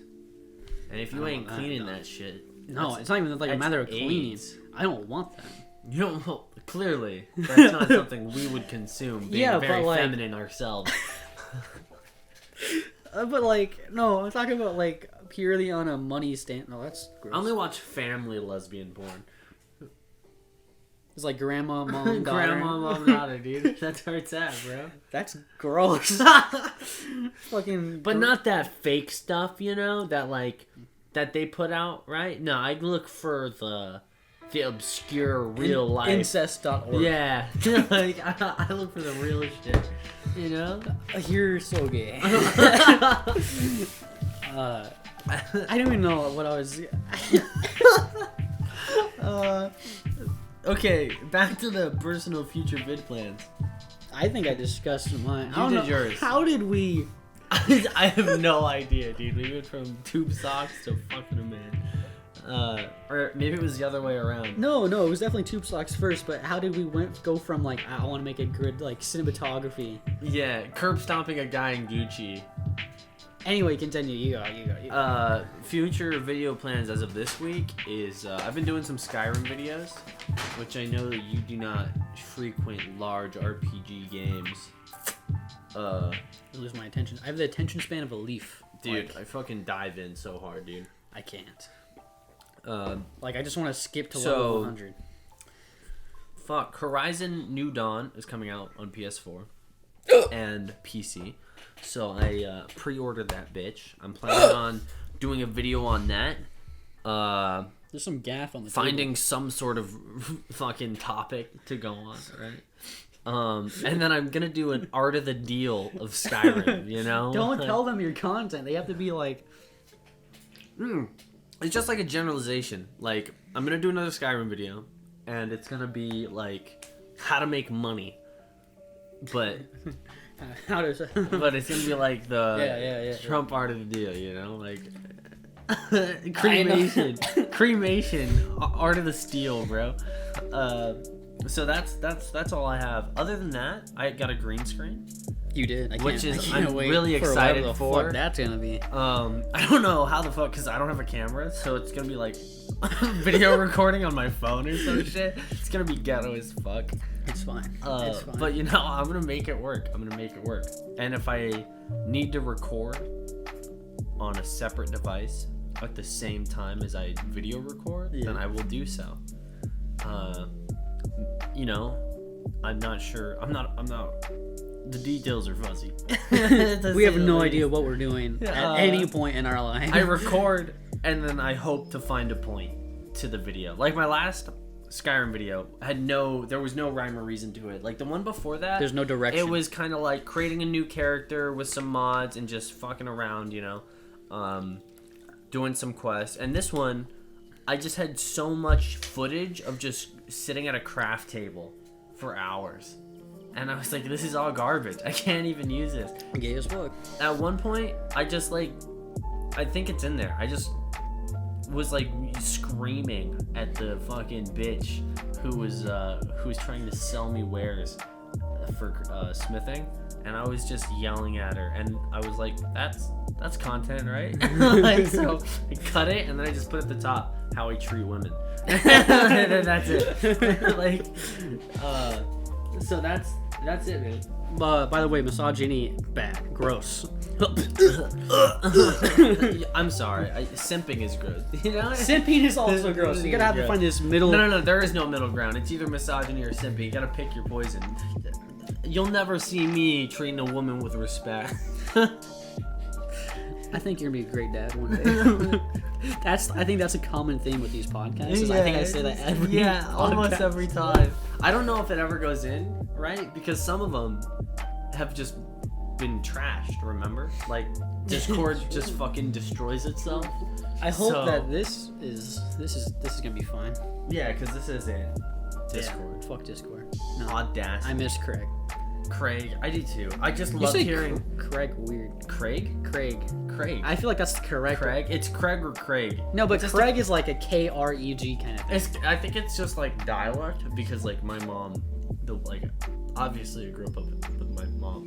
and if you
I don't
ain't
know,
cleaning
no.
that shit,
No,
that's-
it's not even like a
that's
matter of cleaning.
AIDS.
I don't want them.
You don't. Well, clearly, that's not something we would consume. Being
Yeah,
very
but, like-
feminine ourselves.
But like, no, I'm talking about like purely on a money stand. No, that's gross.
I only watch family lesbian porn.
It's like grandma, mom, daughter.
Grandma, mom, daughter, dude. That's where it's at, bro.
That's gross. Fucking.
But not that fake stuff, you know, that like that they put out, right? No, I look for the obscure real life.
Incest.org.
Yeah, like I look for the real shit, you know.
You're so gay. I don't even know what I was.
Okay, back to the personal future vid plans.
I think I discussed mine. I
You
don't
did
know.
yours.
How did we?
I have no idea, dude. We went from tube socks to fucking a man. Or maybe it was the other way around.
No, it was definitely tube socks first. But how did we go from like I want to make a good like cinematography?
Yeah, curb stomping a guy in Gucci.
Anyway, continue. You go.
Future video plans as of this week is I've been doing some Skyrim videos, which I know that you do not frequent large RPG games.
I lose my attention. I have the attention span of a leaf.
Dude,
Like,
I fucking dive in so hard, dude.
I can't.
Um,
Like, I just want to skip to
So-
level 100.
fuck, Horizon New Dawn is coming out on PS4 and PC. So I pre-ordered that bitch. I'm planning on doing a video on that.
There's some gaff on the
Finding some sort of fucking topic to go on, right? And then I'm gonna do an art of the deal of Skyrim, you know?
table. Don't tell them your content. They have to be like,
It's just like a generalization. Like, I'm gonna do another Skyrim video, and it's gonna be like how to make money. But
how does?
but it's gonna be like the
Yeah.
Trump art of the deal, you know? Like
Cremation.
cremation, art of the steel, bro. So that's all I have. Other than that, I got a green screen.
You did. I
Which
can't-
is-
I can't
I'm
wait
really
for
excited
whatever the
for.
fuck that's gonna be.
I don't know how the fuck, because I don't have a camera, so it's gonna be like video recording on my phone or some shit. It's gonna be ghetto as fuck.
It's fine. It's fine.
But you know, I'm gonna make it work. And if I need to record on a separate device at the same time as I video record, then I will do so. You know, I'm not sure. I'm not. The details are fuzzy.
We have no idea what we're doing at any point in our life.
I record and then I hope to find a point to the video. Like my last Skyrim video there was no rhyme or reason to it. Like the one before that,
There's no direction.
It was kind of like creating a new character with some mods and just fucking around, you know, doing some quests. And this one, I just had so much footage of just sitting at a craft table for hours. And I was like, this is all garbage. I can't even use this.
Gay as fuck.
At one point, I just like, I think it's in there. I just was like screaming at the fucking bitch who was trying to sell me wares for smithing, and I was just yelling at her, and I was like, that's content, right? Like, so I cut it, and then I just put at the top how I treat women, and then that's it. Like, so that's it, man.
By the way, misogyny, bad, gross.
I'm sorry. Simping is gross. You know?
Simping is also gross. You gotta have to find this middle.
No. There is no middle ground. It's either misogyny or simping. You gotta pick your poison. You'll never see me treating a woman with respect.
I think you're gonna be a great dad one day. I think that's a common theme with these podcasts. Is I think I say that every
almost
podcast.
every time. I don't know if it ever goes in, right? Because some of them have just been trashed, remember? Like, Discord just fucking destroys itself.
I hope
So-
that this is gonna be fine.
Yeah, because this is it. Discord.
Yeah, fuck Discord. No,
Audacity.
I miss Craig.
Craig. I do too. I just
You
love
say
hearing...
Craig weird.
Craig?
Craig.
Craig.
I feel like that's the correct.
Craig? It's Craig or Craig.
No, but
Just
Craig is like a Kreg kind of thing.
I think it's just like dialect because like my mom, obviously I grew up with my mom,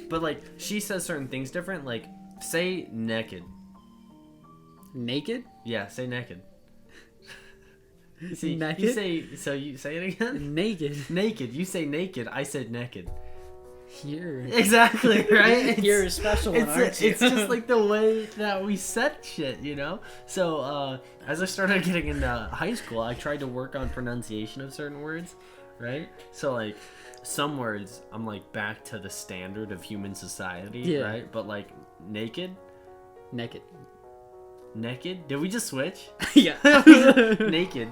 but like she says certain things different. Like say naked.
Naked?
Yeah, say naked. See,
Naked?
You say it again.
Naked.
Naked. You say naked. I said naked.
You're
Exactly right.
You're a special one, aren't you?
It's just like the way that we said shit, you know. So as I started getting into high school, I tried to work on pronunciation of certain words, right? So like some words, I'm like back to the standard of human society, right? But like naked.
Naked.
Did we just switch?
Yeah.
Naked.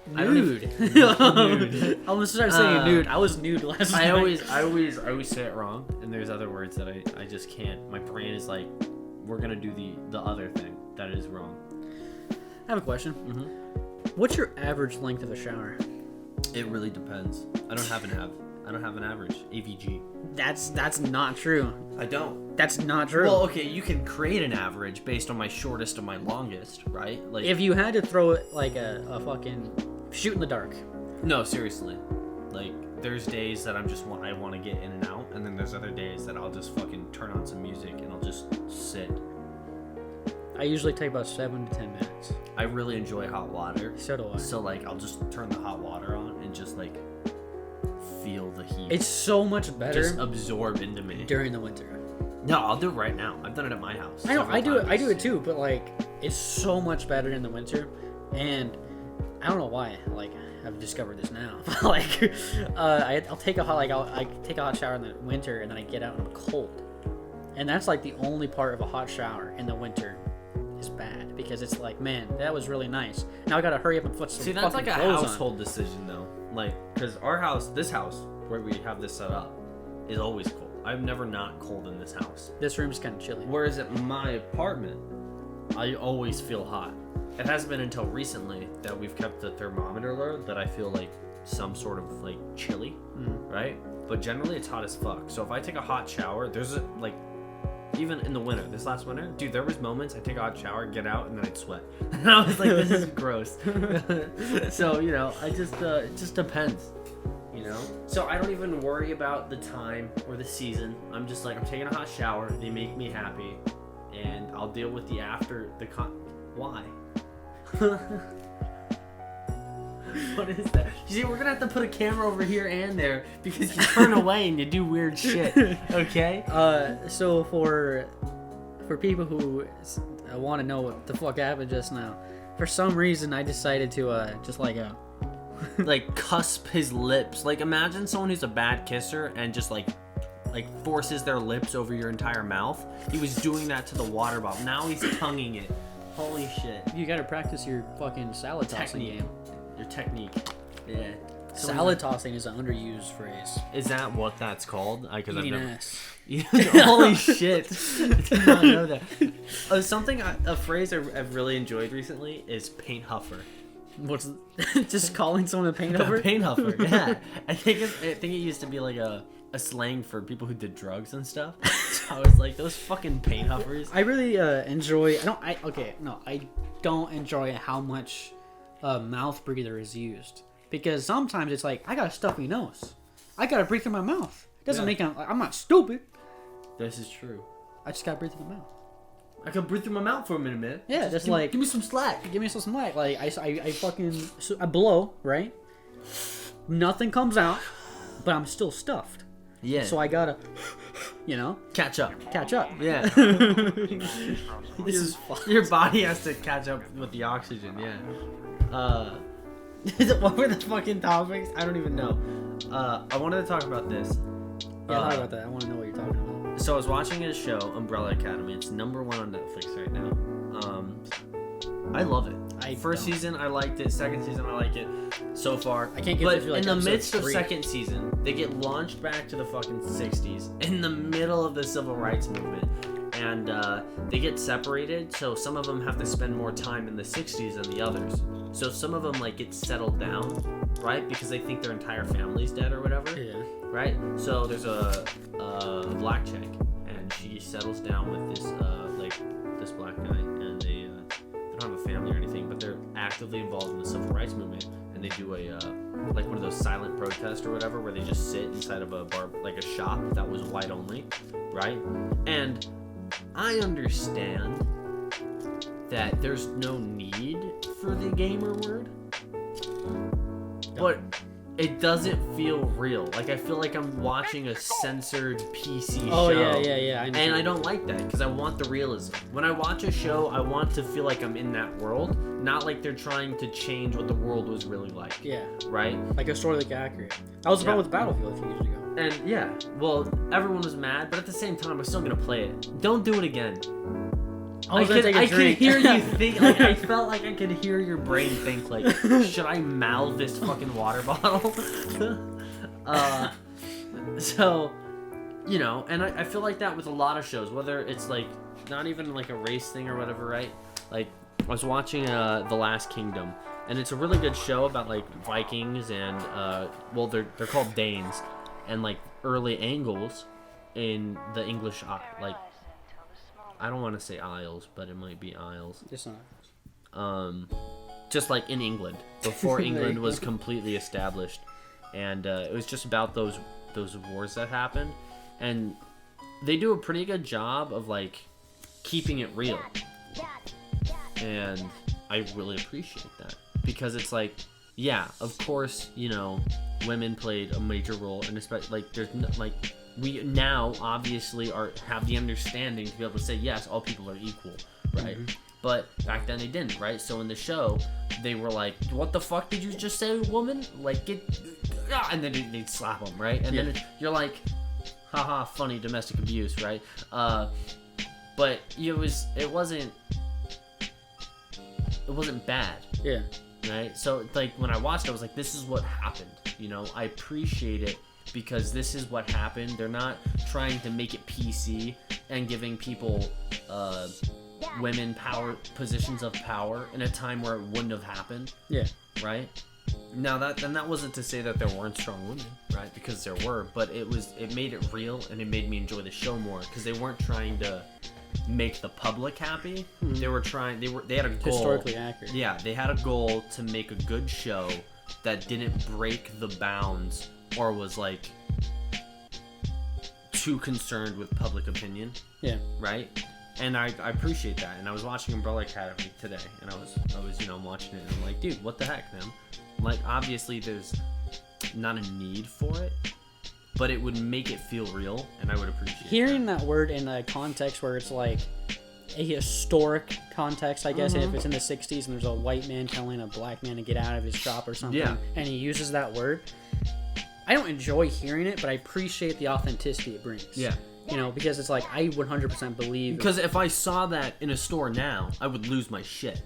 Nude.
Nude.
I almost started saying nude. I was nude last night.
I always say it wrong, and there's other words that I just can't. My brain is like, we're gonna do the other thing that is wrong.
I have a question.
Mm-hmm.
What's your average length of a shower?
It really depends. I don't have an average. AVG.
That's not true.
I don't.
That's not true.
Well, okay, you can create an average based on my shortest and my longest, right? Like
if you had to throw it like a fucking shoot in the dark.
no, seriously. Like there's days that I want to get in and out, and then there's other days that I'll just fucking turn on some music and I'll just sit.
I usually take about 7 to 10 minutes.
I really enjoy hot water.
So do I.
So like I'll just turn the hot water on and just like feel the heat.
It's so much better
just absorb into me.
during the winter.
No, I'll do it right now. I've done it at my house.
I know, I do
several
it
times.
too, but like it's so much better in the winter, and I don't know why. Like I've discovered this now. Like I'll take a hot I take a hot shower in the winter, and then I get out and I'm cold, and that's like the only part of a hot shower in the winter is bad because it's like, man, that was really nice. Now I gotta hurry up and put some.
See, that's
fucking
like a
clothes on.
household decision though. Like, cause this house where we have this set up, is always cold. I'm never not cold in this house.
This room's kind of chilly.
Whereas at my apartment, I always feel hot. It hasn't been until recently that we've kept the thermometer low that I feel like some sort of like chilly, right? But generally it's hot as fuck. So if I take a hot shower, even in the winter, this last winter, dude, there was moments I take a hot shower, get out, and then I'd sweat. And I was like, this is gross. So, you know, it just depends. You know, so I don't even worry about the time or the season. I'm just like, I'm taking a hot shower. They make me happy, and I'll deal with the after the Why? What is that? You see, we're gonna have to put a camera over here and there because you turn away and you do weird shit. Okay.
So for people who want to know what the fuck happened just now, for some reason I decided to just
like cusp his lips. Like imagine someone who's a bad kisser and just like forces their lips over your entire mouth. He was doing that to the water bottle. Now he's tonguing it. Holy shit.
You gotta practice your fucking salad tossing game.
Your technique. Yeah.
Salad tossing is an underused phrase.
Is that what that's called? Because I've
Eating
never.
ass.
Holy shit! I did not know that. A phrase I've really enjoyed recently is paint huffer.
What's just calling someone a paint huffer?
Paint huffer, yeah. I think it used to be like a slang for people who did drugs and stuff. So I was like, those fucking paint huffers.
I really enjoy. I don't enjoy how much mouth breather is used, because sometimes it's like I got a stuffy nose, I gotta breathe through my mouth. It doesn't make I'm not stupid.
This is true.
I just gotta breathe through the mouth.
I could breathe through my mouth for a minute, man.
Yeah, just like
give me some slack.
Give me some slack. Like I blow, right? Nothing comes out, but I'm still stuffed.
Yeah.
So I gotta,
catch up.
catch up.
Yeah.
This is fucked.
Your body has to catch up with the oxygen. Yeah. What were the fucking topics? I don't even know. I wanted to talk about this.
Yeah, talk about that. I want to know what you're talking about.
So I was watching his show, Umbrella Academy. It's #1 on Netflix right now. I love it. First season, I liked it. Second season, I like it. So far,
I can't get
but
through, like,
in the
episode
midst of
3.
second season, they get launched back to the fucking 60s in the middle of the civil rights movement, and they get separated. So some of them have to spend more time in the 60s than the others. So some of them like get settled down, right? Because they think their entire family's dead or whatever.
Yeah.
Right? So there's a black chick, and she settles down with this this black guy, and they don't have a family or anything, but they're actively involved in the civil rights movement, and they do a like one of those silent protests or whatever, where they just sit inside of a bar, like a shop that was white only, right? And I understand that there's no need for the gamer word, but it doesn't feel real. Like, I feel like I'm watching a censored PC show.
Oh, yeah.
And I don't like that, because I want the realism. When I watch a show, I want to feel like I'm in that world, not like they're trying to change what the world was really like.
Yeah.
Right?
Like historically accurate. That was the problem with Battlefield a few years ago.
And yeah, well, everyone was mad, but at the same time, I'm still gonna play it. Don't do it again. I could hear you think, like, I felt like I could hear your brain think, like, should I mouth this fucking water bottle? So, you know, and I feel like that with a lot of shows, whether it's, like, not even, like, a race thing or whatever, right? Like, I was watching The Last Kingdom, and it's a really good show about, like, Vikings and, well, they're called Danes, and, like, early Angles in the English, like, I don't want to say Isles, but it might be Isles.
Just not.
Just like in England, before England was completely established, and it was just about those wars that happened, and they do a pretty good job of like keeping it real, and I really appreciate that, because it's like, yeah, of course, you know, women played a major role, and especially like there's no, like. We now obviously have the understanding to be able to say, yes, all people are equal, right? Mm-hmm. But back then they didn't, right? So in the show, they were like, what the fuck did you just say, woman? Like, get... And then they'd slap them, right? And then you're like, haha, funny domestic abuse, right? But it wasn't bad.
Yeah.
Right? So, like, when I watched it, I was like, this is what happened, you know? I appreciate it, because this is what happened. They're not trying to make it PC and giving people women positions of power in a time where it wouldn't have happened.
Yeah.
Right? Now that wasn't to say that there weren't strong women, right? Because there were, but it made it real, and it made me enjoy the show more, because they weren't trying to make the public happy. Mm-hmm. They had a goal.
Historically accurate.
Yeah, they had a goal to make a good show that didn't break the bounds or was like too concerned with public opinion. Yeah. Right? And I appreciate that. And I was watching Umbrella Academy today, and I was watching it, and I'm like, dude, what the heck, man? Like, obviously there's not a need for it, but it would make it feel real, and I would appreciate
hearing that word in a context where it's like a historic context, I guess. If it's in the 60s and there's a white man telling a black man to get out of his shop or something, and he uses that word, I don't enjoy hearing it, but I appreciate the authenticity it brings. Yeah. You know, because it's like, I 100% believe...
Because if I saw that in a store now, I would lose my shit.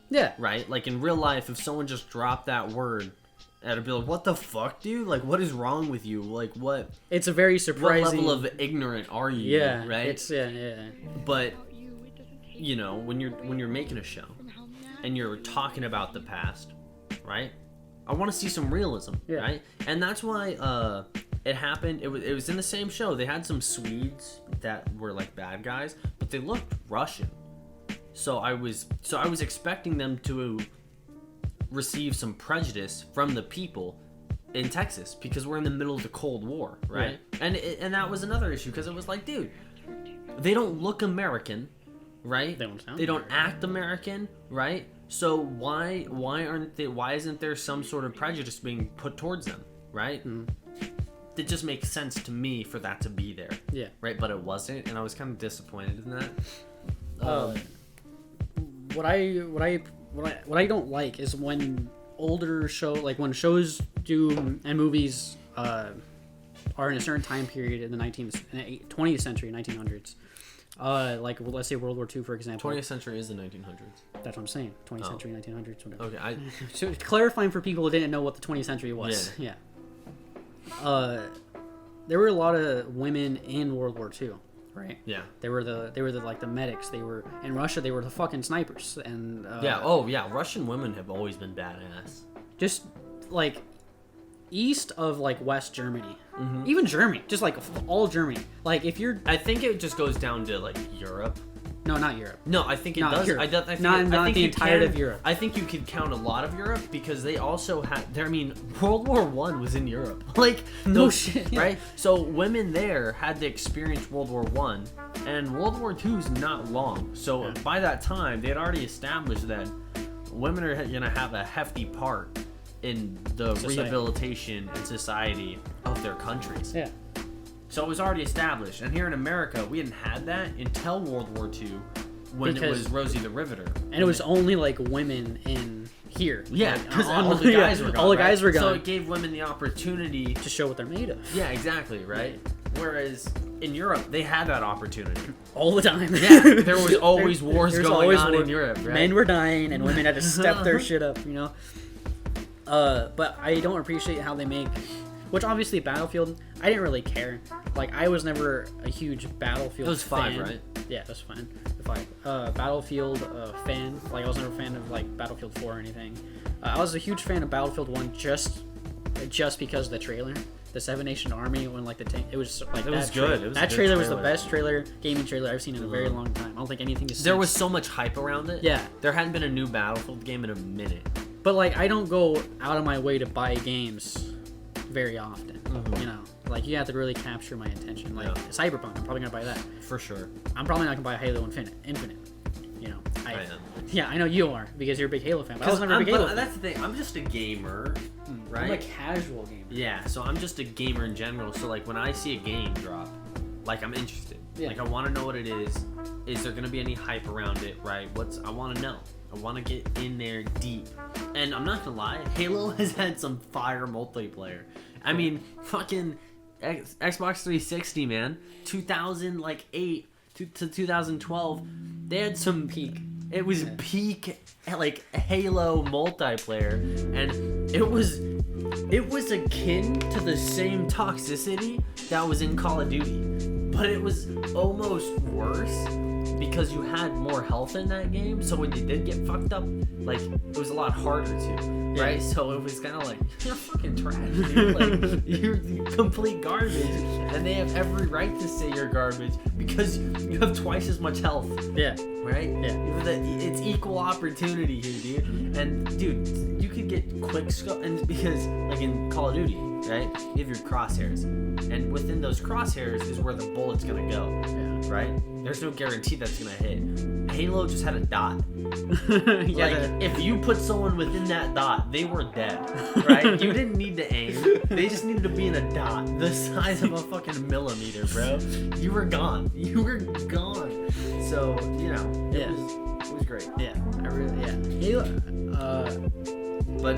Yeah.
Right? Like, in real life, if someone just dropped that word, I'd be like, what the fuck, dude? Like, what is wrong with you? Like, what...
It's a very surprising...
What level of ignorant are you?
Yeah.
Right?
It's, yeah.
But, you know, when you're making a show, and you're talking about the past, right? I want to see some realism, right? And that's why it happened. It was in the same show. They had some Swedes that were like bad guys, but they looked Russian. So I was expecting them to receive some prejudice from the people in Texas, because we're in the middle of the Cold War, right? Yeah. And that was another issue, because it was like, dude, they don't look American, right? They don't act American, right? So why isn't there some sort of prejudice being put towards them, right? It just makes sense to me for that to be there. Yeah. Right, but it wasn't, and I was kind of disappointed in that.
What I don't like is when older when shows do and movies are in a certain time period in the 20th century, 1900s. Like let's say World War II, for example.
20th century is the 1900s.
That's what I'm saying. 20th century, 1900s, whatever.
Okay,
So clarifying for people who didn't know what the 20th century was. Yeah. There were a lot of women in World War II, right?
Yeah.
They were the like the medics. They were in Russia. They were the fucking snipers. And
yeah. Oh yeah. Russian women have always been badass.
Just like east of like West Germany, even Germany, just like all Germany. Like if you're,
I think it just goes down to like Europe.
No, not Europe.
No, I think it
Not
does.
Europe.
I think
Not the entirety of Europe.
I think you could count a lot of Europe because they also had. I mean, World War One was in Europe. Like
No shit, yeah.
right? So women there had to experience World War One, and World War Two's not long. So by that time, they had already established that women are gonna have a hefty part in the rehabilitation and society of their countries.
Yeah.
So it was already established. And here in America, we hadn't had that until World War II when it was Rosie the Riveter.
And it was only like women in here.
Yeah,
like,
because all the guys were gone.
All the guys were gone.
So it gave women the opportunity
to show what they're made of.
Yeah, exactly, right? Whereas in Europe, they had that opportunity.
All the time.
Yeah, there was always wars going on in Europe, right?
Men were dying and women had to step their shit up, you know? But I don't appreciate how they make... Which obviously Battlefield, I didn't really care. Like, I was never a huge Battlefield
It was 5,
fan.
right?
Yeah, that's fine. 5. Battlefield fan. Like, I was never a fan of, like, Battlefield 4 or anything. I was a huge fan of Battlefield 1 just because of the trailer. The Seven Nation Army, when, like, the tank... It was, like,
it was good. It was
that trailer was the best gaming trailer I've seen in a very long time. I don't think anything is...
There was so much hype around it.
Yeah.
There hadn't been a new Battlefield game in a minute.
But, like, I don't go out of my way to buy games very often, you know, like you have to really capture my attention. Like Cyberpunk, I'm probably gonna buy that
for sure. I'm
probably not gonna buy Halo Infinite. You know,
I am.
Yeah, I know you are because you're a big Halo fan. But I was never a big Halo fan.
That's the thing. I'm just a gamer, right?
I'm a casual gamer.
Yeah, so I'm just a gamer in general. So like when I see a game drop, like I'm interested. Yeah. Like I want to know what it is. Is there gonna be any hype around it? Right? I want to know. I want to get in there deep. And I'm not gonna lie, Halo has had some fire multiplayer. I mean, fucking Xbox 360, man. 2008 to 2012, they had some peak. It was peak, like, Halo multiplayer. And it was akin to the same toxicity that was in Call of Duty. But it was almost worse because you had more health in that game. So when you did get fucked up, like, it was a lot harder to, right? So it was kind of like, you're fucking trash, dude. Like, you're complete garbage. And they have every right to say you're garbage because you have twice as much health.
Yeah.
Right?
Yeah.
It's equal opportunity here, dude. And, dude, you could get quick scope. And because, like, in Call of Duty, right? You have your crosshairs. And within those crosshairs is where the bullet's gonna go. Yeah. Right? There's no guarantee that's gonna hit. Halo just had a dot. If you put someone within that dot, they were dead. Right? You didn't need to aim. They just needed to be in a dot the size of a fucking millimeter, bro. You were gone. You were gone. So, you know, it was great.
Yeah. Halo,
but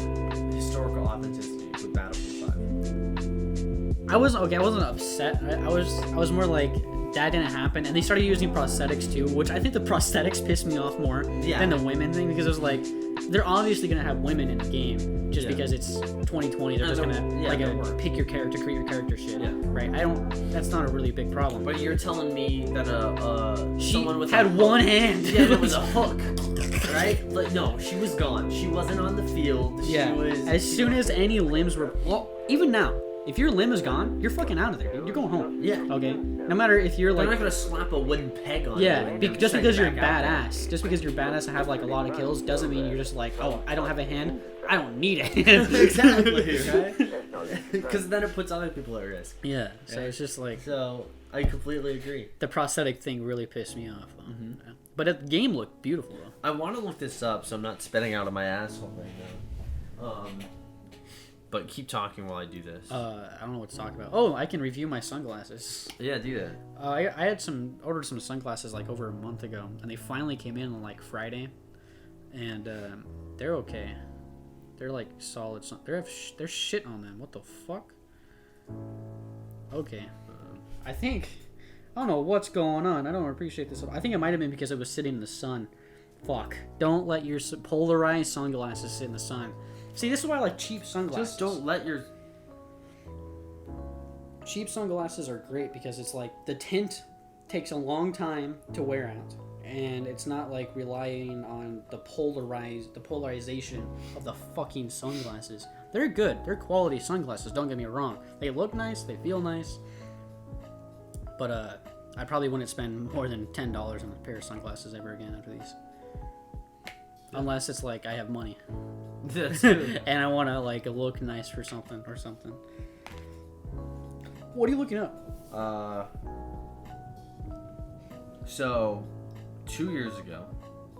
historical authenticity with Battlefield 5.
I wasn't upset. I was more like that didn't happen, and they started using prosthetics too, which I think the prosthetics pissed me off more than the women thing, because it was like they're obviously gonna have women in the game just because it's 2020. They're just gonna pick your character, create your character shit. Yeah. Right? That's not a really big problem.
But you're telling me that someone with
had one hand.
Yeah, it was a hook. Right? Like, no, she was gone. She wasn't on the field. She was.
As soon as any limbs were, even now, if your limb is gone, you're fucking out of there, dude. You're going home.
Yeah.
Okay. No matter if you're like.
They're not gonna slap a wooden peg on.
Yeah. Just because you're badass, just because you're badass and have like a lot of kills, doesn't mean you're just like, oh, I don't have a hand. I don't need a hand.
Exactly. Right? Because then it puts other people at risk.
Yeah. So it's just like.
So I completely agree.
The prosthetic thing really pissed me off, though. Mm-hmm. Yeah. But the game looked beautiful, though.
I want to look this up so I'm not spitting out of my asshole right now. But keep talking while I do this.
I don't know what to talk about. Oh, I can review my sunglasses.
Yeah, do that.
I had ordered some sunglasses like over a month ago, and they finally came in on like Friday, and they're okay. They're like solid. There's shit on them. What the fuck? Okay. I don't know what's going on. I don't appreciate this. I think it might have been because it was sitting in the sun. Fuck. Don't let your polarized sunglasses sit in the sun. See, this is why I like cheap sunglasses.
Just don't let your...
Cheap sunglasses are great because it's like the tint takes a long time to wear out. And it's not like relying on the polarization of the fucking sunglasses. They're good. They're quality sunglasses, don't get me wrong. They look nice, they feel nice. But I probably wouldn't spend more than $10 on a pair of sunglasses ever again after these. Unless it's like I have money.
That's true.
And I want to like look nice for something or something. What are you looking up?
So 2 years ago,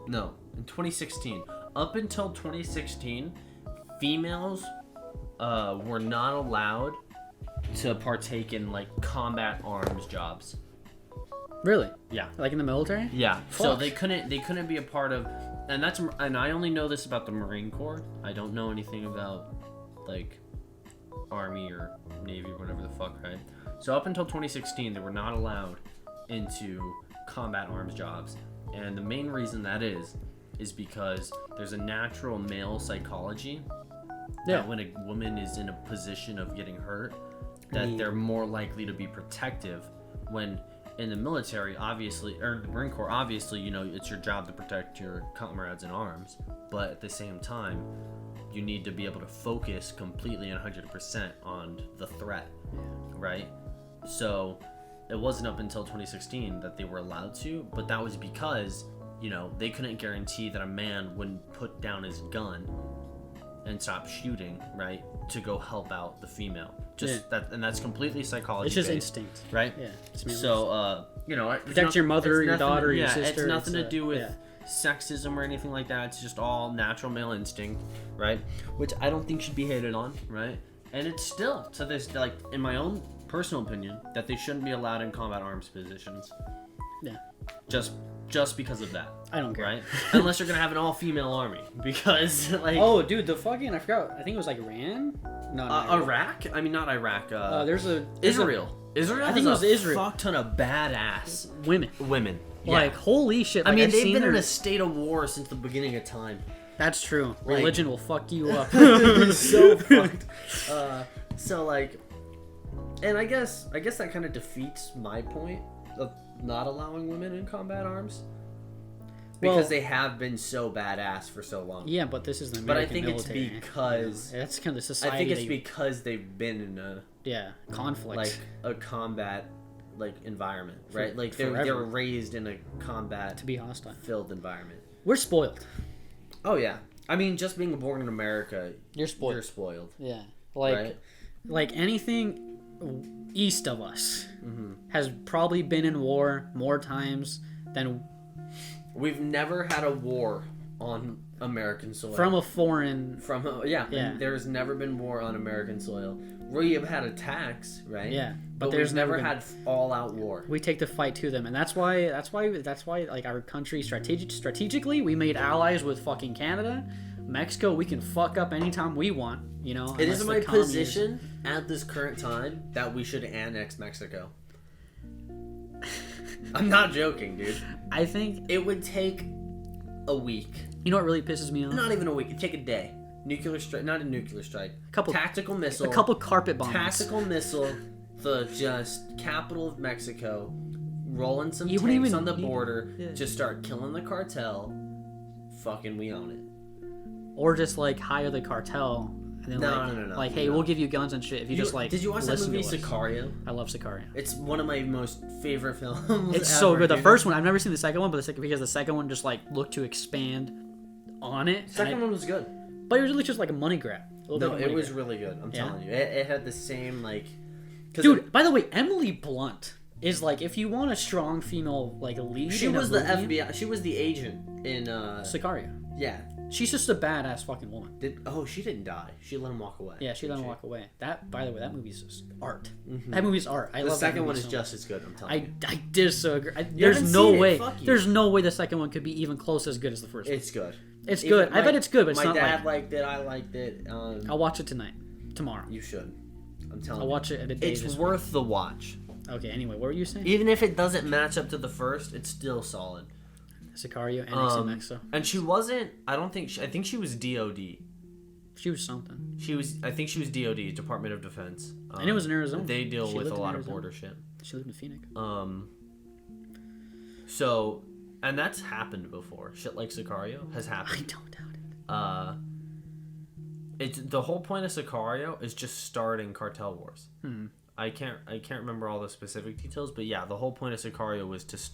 no, in 2016, up until 2016, females were not allowed to partake in like combat arms jobs.
Really?
Yeah.
Like in the military?
Yeah. So
Fuck.
they couldn't be a part of, and I only know this about the Marine Corps. I don't know anything about like Army or Navy or whatever the fuck, right? So up until 2016, they were not allowed into combat arms jobs. And the main reason that is because there's a natural male psychology that when a woman is in a position of getting hurt, that they're more likely to be protective. When in the military, obviously, or the Marine Corps, obviously, you know, it's your job to protect your comrades in arms. But at the same time, you need to be able to focus completely and 100% on the threat, right? So it wasn't up until 2016 that they were allowed to, but that was because, you know, they couldn't guarantee that a man wouldn't put down his gun and stop shooting, right, to go help out the female. And that's completely psychology.
It's just
based,
instinct,
right?
Yeah. It's
so, you know,
protect your mother, your daughter, your sister.
It's nothing to do with sexism or anything like that. It's just all natural male instinct, right? Which I don't think should be hated on, right? And it's still to this, like, in my own personal opinion, that they shouldn't be allowed in combat arms positions.
Yeah.
Just because of that.
I don't care.
Right? Unless you're gonna have an all-female army, because like.
Oh, dude, the fucking I forgot. I think it was like Iran. No,
Iraq. I mean, not Iraq.
There's
Israel. Israel.
I think it was Israel.
Fuck ton of badass
women.
Yeah.
Like holy shit. Like,
I mean,
I've
they've
seen
been in
their...
a state of war since the beginning of time.
That's true.
Like-
Religion will fuck you up.
So fucked. So like, and I guess that kind of defeats my point of not allowing women in combat arms, because they have been so badass for so long.
Yeah, but this is the American
But I think
military.
it's because
that's kind of the society.
I think it's because they've been in a
conflict,
like a combat like environment, right? Like they were raised in a combat
to be hostile
filled environment.
We're spoiled.
Oh yeah, I mean, just being born in America,
you're spoiled.
You're spoiled.
Yeah, like
right?
like anything east of us has probably been in war more times than.
We've never had a war on American soil.
From a foreign...
There's never been war on American soil. We have had attacks, right?
Yeah.
But there's never had all-out war.
We take the fight to them. And that's why like, our country, strategically, we made allies with fucking Canada. Mexico, we can fuck up anytime we want, you know?
It is my position at this current time that we should annex Mexico. I'm not joking, dude.
I think
it would take a week.
You know what really pisses me off?
Not even a week. It'd take a day. Nuclear strike. Not a nuclear strike. A couple tactical missile.
A couple carpet bombs.
Tactical missile. The just capital of Mexico. Rolling some tanks on the border. Just start killing the cartel. Fucking we own it.
Or just like hire the cartel. And then
No.
Like, hey, we'll give you guns and shit if you just like.
Did you watch that movie Sicario?
I love Sicario.
It's one of my most favorite films.
It's so good. The first one, I've never seen the second one, but because the second one just like looked to expand on it.
The second one was good,
but it was really just like a money grab.
No, it was really good. I'm telling you, it had the same like.
Dude, by the way, Emily Blunt is like, if you want a strong female like lead.
She was the FBI. She was the agent in
Sicario.
Yeah.
She's just a badass fucking woman.
She didn't die. She let him walk away.
Yeah, she let him walk away. That, by the way, that movie's just art. Mm-hmm. That movie's art. I love
the second one is just as good. I'm telling you.
I disagree. There's no way. There's no way the second one could be even close as good as the first one.
It's good.
It's good. I bet it's good, but it's not
my dad liked it. I liked it.
I'll watch it tomorrow.
You should.
I'm telling
I'll
you.
watch it at a day.
It's
this
worth the watch.
week. Okay. Anyway, what were you saying?
Even if it doesn't match up to the first, it's still solid.
Sicario, Annexing Mexico.
And she wasn't. I think she was DOD.
She was something.
I think she was DOD, Department of Defense.
And it was in Arizona.
They deal
She
with a
lived in
lot of
Arizona.
border shit.
She lived in Phoenix.
So, and that's happened before. Shit like Sicario has
I
happened.
don't doubt it.
It's the whole point of Sicario is just starting cartel wars. I can't remember all the specific details, but yeah, the whole point of Sicario was to start